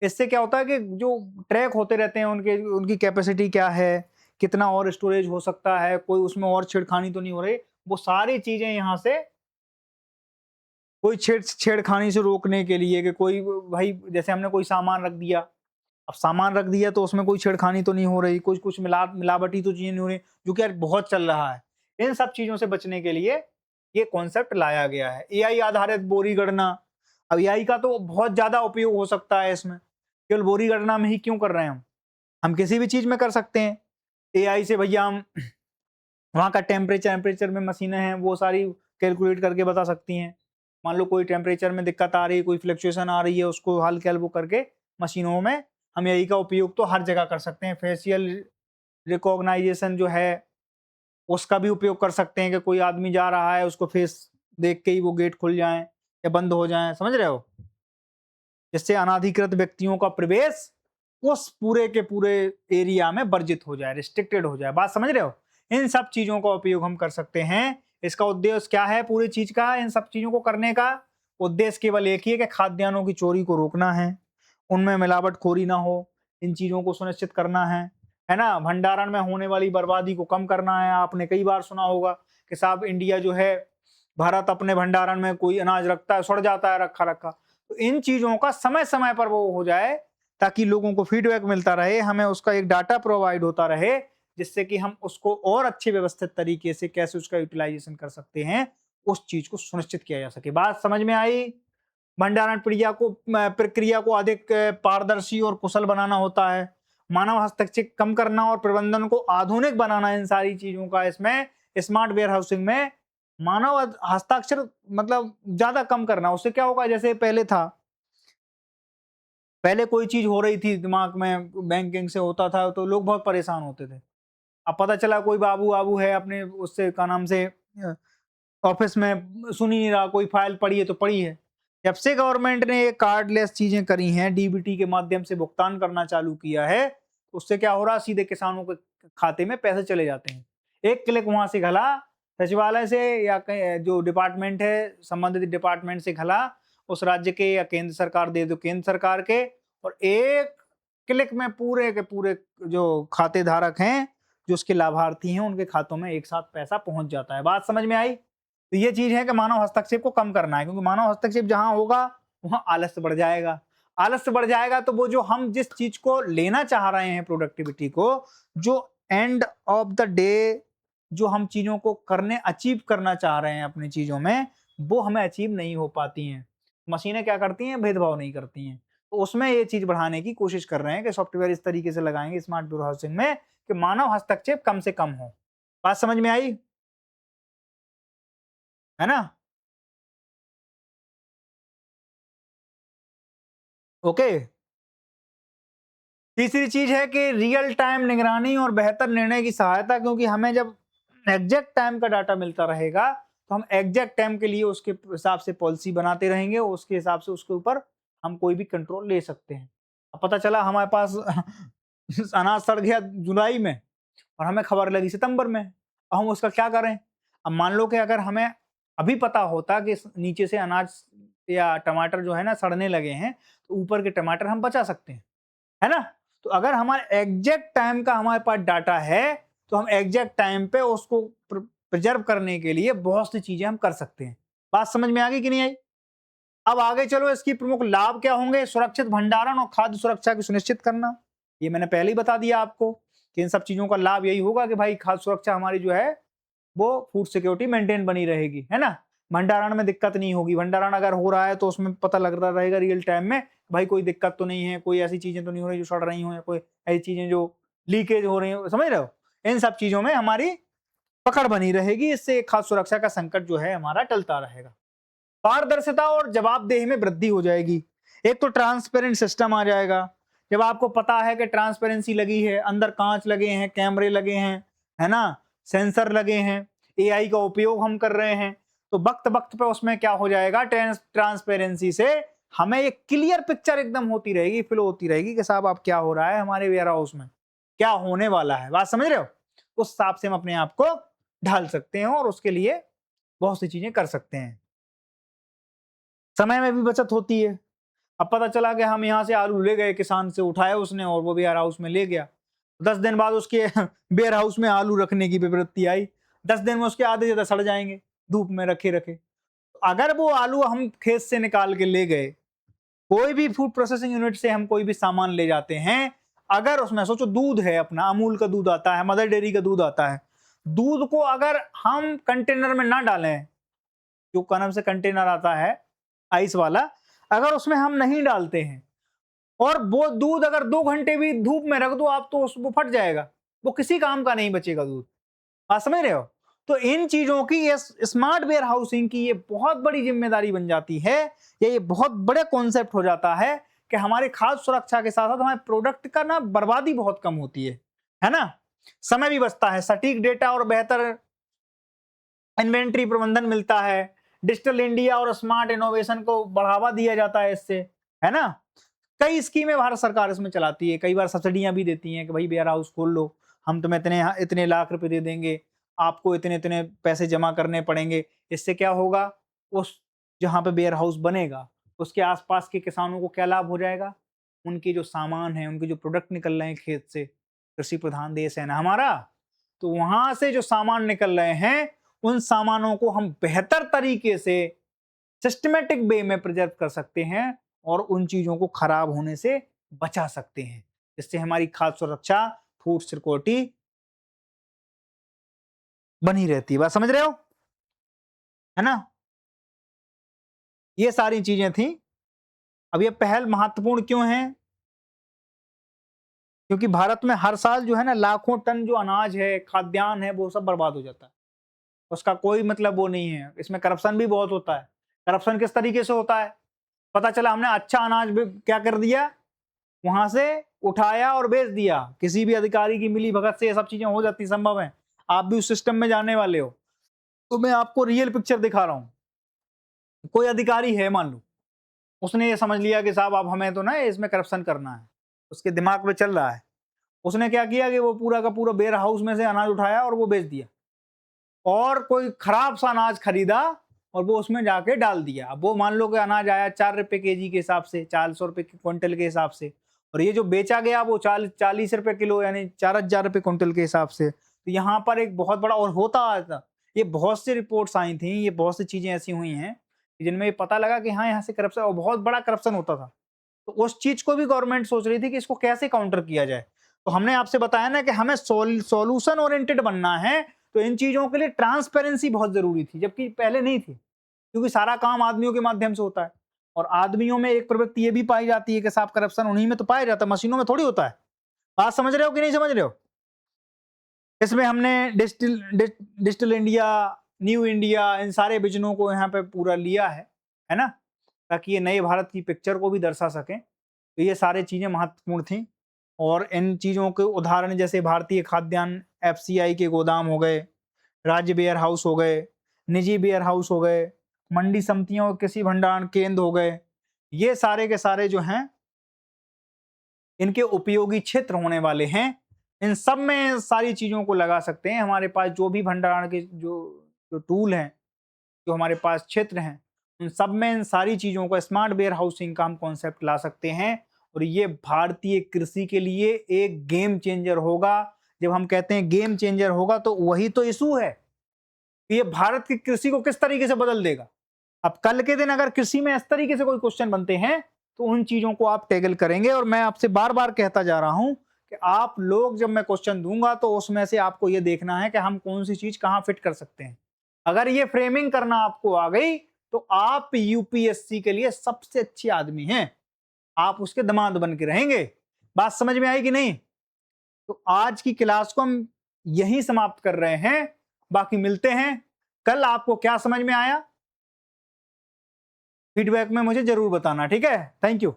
[SPEAKER 1] इससे क्या होता है कि जो ट्रैक होते रहते हैं उनके उनकी कैपेसिटी क्या है, कितना और स्टोरेज हो सकता है, कोई उसमें और छेड़खानी तो नहीं हो रही, वो सारी चीज़ें यहाँ से कोई छेड़खानी से रोकने के लिए कि कोई भाई जैसे हमने कोई सामान रख दिया, अब सामान रख दिया तो उसमें कोई छेड़खानी तो नहीं हो रही, कुछ मिलावटी तो चीज़ें नहीं हो रही, जो कि यार बहुत चल रहा है। इन सब चीज़ों से बचने के लिए ये कॉन्सेप्ट लाया गया है। एआई आधारित बोरी गणना, अब एआई का तो बहुत ज़्यादा उपयोग हो सकता है इसमें, केवल बोरी गणना में ही क्यों कर रहे हैं हम किसी भी चीज़ में कर सकते हैं। एआई से भैया हम वहाँ का टेम्परेचर में मशीनें हैं, वो सारी कैलकुलेट करके बता सकती हैं। मान लो कोई टेम्परेचर में दिक्कत आ रही है, कोई फ्लक्चुएशन आ रही है, उसको हल-कैल वो करके मशीनों में हम एआई का उपयोग तो हर जगह कर सकते हैं। फेशियल रिकॉग्नाइजेशन जो है, उसका भी उपयोग कर सकते हैं कि कोई आदमी जा रहा है, उसको फेस देख के ही वो गेट खुल जाएँ या बंद हो जाएँ, समझ रहे हो? जिससे अनाधिकृत व्यक्तियों का प्रवेश उस पूरे के पूरे एरिया में वर्जित हो जाए, रिस्ट्रिक्टेड हो जाए। बात समझ रहे हो? इन सब चीज़ों का उपयोग हम कर सकते हैं। इसका उद्देश्य क्या है पूरी चीज़ का? इन सब चीज़ों को करने का उद्देश्य केवल एक ही है कि खाद्यान्नों की चोरी को रोकना है, उनमें मिलावटखोरी ना हो, इन चीज़ों को सुनिश्चित करना है ना? भंडारण में होने वाली बर्बादी को कम करना है। आपने कई बार सुना होगा कि साहब इंडिया जो है, भारत अपने भंडारण में कोई अनाज रखता है, सड़ जाता है रखा-रखा। तो इन चीज़ों का समय-समय पर वो हो जाए, ताकि लोगों को फीडबैक मिलता रहे, हमें उसका एक डाटा प्रोवाइड होता रहे, जिससे कि हम उसको और अच्छे व्यवस्थित तरीके से कैसे उसका यूटिलाइज़ेशन कर सकते हैं, उस चीज़ को सुनिश्चित किया जा सके। बात समझ में आई? भंडारण प्रक्रिया को अधिक पारदर्शी और कुशल बनाना होता है। मानव हस्तक्षेप कम करना और प्रबंधन को आधुनिक बनाना, इन सारी चीज़ों का इसमें स्मार्ट वेयरहाउसिंग में मानव हस्ताक्षर मतलब ज़्यादा कम करना। उससे क्या होगा, जैसे पहले था, पहले कोई चीज़ हो रही थी दिमाग में, बैंकिंग से होता था तो लोग बहुत परेशान होते थे। अब पता चला कोई बाबू-वाबू है अपने उससे क्या नाम से ऑफ़िस में सुन ही नहीं रहा, कोई फ़ाइल पड़ी है तो पड़ी है। जब से गवर्नमेंट ने ये कार्डलेस चीज़ें करी हैं, डीबीटी के माध्यम से भुगतान करना चालू किया है, उससे क्या हो रहा है, सीधे किसानों के खाते में पैसे चले जाते हैं। एक क्लिक वहाँ से घला, सचिवालय से या कहीं जो डिपार्टमेंट है, संबंधित डिपार्टमेंट से घला, उस राज्य के या केंद्र सरकार दे दो केंद्र सरकार के, और एक क्लिक में पूरे के पूरे जो खाते धारक हैं, जो उसके लाभार्थी हैं, उनके खातों में एक साथ पैसा पहुँच जाता है। बात समझ में आई? तो ये चीज़ है कि मानव हस्तक्षेप को कम करना है, क्योंकि मानव हस्तक्षेप जहाँ होगा, वहाँ आलस्य बढ़ जाएगा। आलस्य बढ़ जाएगा तो वो जो हम जिस चीज़ को लेना चाह रहे हैं प्रोडक्टिविटी को, जो एंड ऑफ द डे जो हम चीज़ों को करने अचीव करना चाह रहे हैं अपनी चीज़ों में, वो हमें अचीव नहीं हो पाती हैं। मशीनें क्या करती हैं? भेदभाव नहीं करती हैं। तो उसमें ये चीज़ बढ़ाने की कोशिश कर रहे हैं कि सॉफ्टवेयर इस तरीके से लगाएँगे स्मार्ट वेयरहाउसिंग में कि मानव हस्तक्षेप कम से कम हो। बात समझ में आई? है ना? ओके। तीसरी चीज़ है कि रियल टाइम निगरानी और बेहतर निर्णय की सहायता, क्योंकि हमें जब एग्ज़ैक्ट टाइम का डाटा मिलता रहेगा, तो हम एग्ज़ैक्ट टाइम के लिए उसके हिसाब से पॉलिसी बनाते रहेंगे, उसके हिसाब से उसके ऊपर हम कोई भी कंट्रोल ले सकते हैं। अब पता चला हमारे पास अनाज सड़ गया जुलाई में और हमें खबर लगी सितंबर में, अब हम उसका क्या करें? अब मान लो कि अगर हमें अभी पता होता कि नीचे से अनाज या टमाटर जो है ना सड़ने लगे हैं, तो ऊपर के टमाटर हम बचा सकते हैं। है ना? तो अगर हमारे एग्ज़ैक्ट टाइम का हमारे पास डाटा है, तो हम एग्ज़ैक्ट टाइम पे उसको प्रिज़र्व करने के लिए बहुत सी चीज़ें हम कर सकते हैं। बात समझ में आ गई कि नहीं आई? अब आगे चलो, इसकी प्रमुख लाभ क्या होंगे? सुरक्षित भंडारण और खाद्य सुरक्षा की सुनिश्चित करना। ये मैंने पहले ही बता दिया आपको कि इन सब चीज़ों का लाभ यही होगा कि भाई खाद्य सुरक्षा हमारी जो है, वो फूड सिक्योरिटी मेंटेन बनी रहेगी, है ना? भंडारण में दिक्कत नहीं होगी, भंडारण अगर हो रहा है तो उसमें पता लगता रहेगा रियल टाइम में, भाई कोई दिक्कत तो नहीं है, कोई ऐसी चीज़ें तो नहीं हो रही जो सड़ रही हों, या कोई ऐसी चीज़ें जो लीकेज हो रही हो, समझ रहे हो? इन सब चीज़ों में हमारी पकड़ बनी रहेगी, इससे खाद्य सुरक्षा का संकट जो है हमारा टलता रहेगा। पारदर्शिता और जवाबदेही में वृद्धि हो जाएगी। एक तो ट्रांसपेरेंट सिस्टम आ जाएगा। जब आपको पता है कि ट्रांसपेरेंसी लगी है, अंदर काँच लगे हैं, कैमरे लगे हैं, है ना? सेंसर लगे हैं, एआई का उपयोग हम कर रहे हैं, तो वक़्त-वक़्त पे उसमें क्या हो जाएगा, ट्रांसपेरेंसी से हमें एक क्लियर पिक्चर एकदम होती रहेगी, फ़्लो होती रहेगी कि साहब अब क्या हो रहा है हमारे वेयरहाउस में, क्या होने वाला है। बात समझ रहे हो? उस हिसाब से हम अपने आप को ढाल सकते हैं और उसके लिए बहुत सी चीज़ें कर सकते हैं। समय में भी बचत होती है। अब पता चला कि हम यहाँ से आलू ले गए, किसान से उठाया उसने और वो वेयर हाउस में ले गया। 10 दिन बाद उसके वेयर हाउस में आलू रखने की प्रवृत्ति आई। 10 दिन में उसके आधे ज्यादा सड़ जाएंगे धूप में रखे रखे। अगर वो आलू हम खेत से निकाल के ले गए, कोई भी फूड प्रोसेसिंग यूनिट से हम कोई भी सामान ले जाते हैं, अगर उसमें सोचो दूध है, अपना अमूल का दूध आता है, मदर डेयरी का दूध आता है, दूध को अगर हम कंटेनर में ना डालें, जो कनम से कंटेनर आता है आइस वाला, अगर उसमें हम नहीं डालते हैं और वो दूध अगर 2 घंटे भी धूप में रख दो आप, तो वो फट जाएगा, वो किसी काम का नहीं बचेगा दूध। आप समझ रहे हो? तो इन चीजों की, ये स्मार्ट वेयर हाउसिंग की ये बहुत बड़ी जिम्मेदारी बन जाती है, या ये बहुत बड़े कॉन्सेप्ट हो जाता है कि हमारे खाद्य सुरक्षा के साथ साथ हमारे प्रोडक्ट का ना बर्बादी बहुत कम होती है ना? समय भी बचता है, सटीक डेटा और बेहतर इन्वेंट्री प्रबंधन मिलता है, डिजिटल इंडिया और स्मार्ट इनोवेशन को बढ़ावा दिया जाता है इससे, है ना? कई स्कीमें भारत सरकार इसमें चलाती है, कई बार सब्सिडियां भी देती हैं कि भाई वेयर हाउस खोल लो, हम तुम्हें इतने इतने लाख रुपए दे देंगे, आपको इतने इतने पैसे जमा करने पड़ेंगे। इससे क्या होगा, उस जहाँ पे वेयर हाउस बनेगा उसके आसपास के किसानों को क्या लाभ हो जाएगा, उनके जो सामान है, उनके जो प्रोडक्ट निकल रहे हैं खेत से, कृषि प्रधान देश है ना हमारा, तो वहां से जो सामान निकल रहे हैं उन सामानों को हम बेहतर तरीके से सिस्टमेटिक वे में प्रिजर्व कर सकते हैं और उन चीजों को खराब होने से बचा सकते हैं, जिससे हमारी खाद्य सुरक्षा, फूड सिक्योरिटी बनी रहती है। बात समझ रहे हो, है ना? ये सारी चीजें थी। अब ये पहल महत्वपूर्ण क्यों है? क्योंकि भारत में हर साल जो है ना लाखों टन जो अनाज है, खाद्यान्न है, वो सब बर्बाद हो जाता है, उसका कोई मतलब वो नहीं है। इसमें करप्शन भी बहुत होता है। करप्शन किस तरीके से होता है? पता चला हमने अच्छा अनाज भी क्या कर दिया, वहां से उठाया और बेच दिया, किसी भी अधिकारी की मिली भगत से ये सब चीजें हो जाती, संभव है। आप भी उस सिस्टम में जाने वाले हो, तो मैं आपको रियल पिक्चर दिखा रहा हूं। कोई अधिकारी है मान लो, उसने ये समझ लिया कि साहब अब हमें तो ना इसमें करप्शन करना है, उसके दिमाग में चल रहा है। उसने क्या किया कि वो पूरा का पूरा वेयर हाउस में से अनाज उठाया और वो बेच दिया, और कोई खराब सा अनाज खरीदा और वो उसमें जाके डाल दिया। अब वो मान लो कि अनाज आया 4 रुपए केजी के हिसाब से, 400 रुपए क्विंटल के हिसाब से, और ये जो बेचा गया वो 40 रुपए किलो, यानी 4,000 रुपए क्विंटल के हिसाब से। तो यहाँ पर एक बहुत बड़ा और होता आता, ये बहुत सी रिपोर्ट्स आई थी, ये बहुत सी चीजें ऐसी हुई हैं जिनमें ये पता लगा कि हाँ यहाँ से करप्शन, और बहुत बड़ा करप्शन होता था। तो उस चीज को भी गवर्नमेंट सोच रही थी कि इसको कैसे काउंटर किया जाए। तो हमने आपसे बताया ना कि हमें सॉल्यूशन ओरिएंटेड बनना है, तो इन चीजों के लिए ट्रांसपेरेंसी बहुत जरूरी थी, जबकि पहले नहीं थी, क्योंकि सारा काम आदमियों के माध्यम से होता है, और आदमियों में एक प्रवृत्ति ये भी पाई जाती है कि साहब करप्शन उन्हीं में तो पाया जाता है, मशीनों में थोड़ी होता है। बात समझ रहे हो कि नहीं समझ रहे हो? इसमें हमने डिजिटल इंडिया, न्यू इंडिया, इन सारे विजनों को यहाँ पे पूरा लिया है ना, ताकि ये नए भारत की पिक्चर को भी दर्शा सकें। तो ये सारी चीजें महत्वपूर्ण थी, और इन चीजों के उदाहरण जैसे भारतीय खाद्यान्न एफसीआई के गोदाम हो गए, राज्य वेयर हाउस हो गए, निजी वेयर हाउस हो गए, मंडी समितियों और कृषि भंडारण केंद्र हो गए, ये सारे के सारे जो हैं इनके उपयोगी क्षेत्र होने वाले हैं। इन सब में सारी चीजों को लगा सकते हैं। हमारे पास जो भी भंडारण के जो जो टूल हैं, जो हमारे पास क्षेत्र हैं, उन सब में इन सारी चीजों को, स्मार्ट वेयर हाउसिंग का हम कॉन्सेप्ट ला सकते हैं, और ये भारतीय कृषि के लिए एक गेम चेंजर होगा। जब हम कहते हैं गेम चेंजर होगा, तो वही तो इशू है कि ये भारत की कृषि को किस तरीके से बदल देगा। अब कल के दिन अगर कृषि में इस तरीके से कोई क्वेश्चन बनते हैं, तो उन चीजों को आप टैगल करेंगे। और मैं आपसे बार बार कहता जा रहा हूं कि आप लोग, जब मैं क्वेश्चन दूंगा तो उसमें से आपको ये देखना है कि हम कौन सी चीज कहां फिट कर सकते हैं। अगर ये फ्रेमिंग करना आपको आ गई, तो आप यूपीएससी के लिए सबसे अच्छे आदमी हैं, आप उसके दामाद बन के रहेंगे। बात समझ में आई कि नहीं? तो आज की क्लास को हम यहीं समाप्त कर रहे हैं, बाकी मिलते हैं कल। आपको क्या समझ में आया, फीडबैक में मुझे जरूर बताना, ठीक है? Thank you.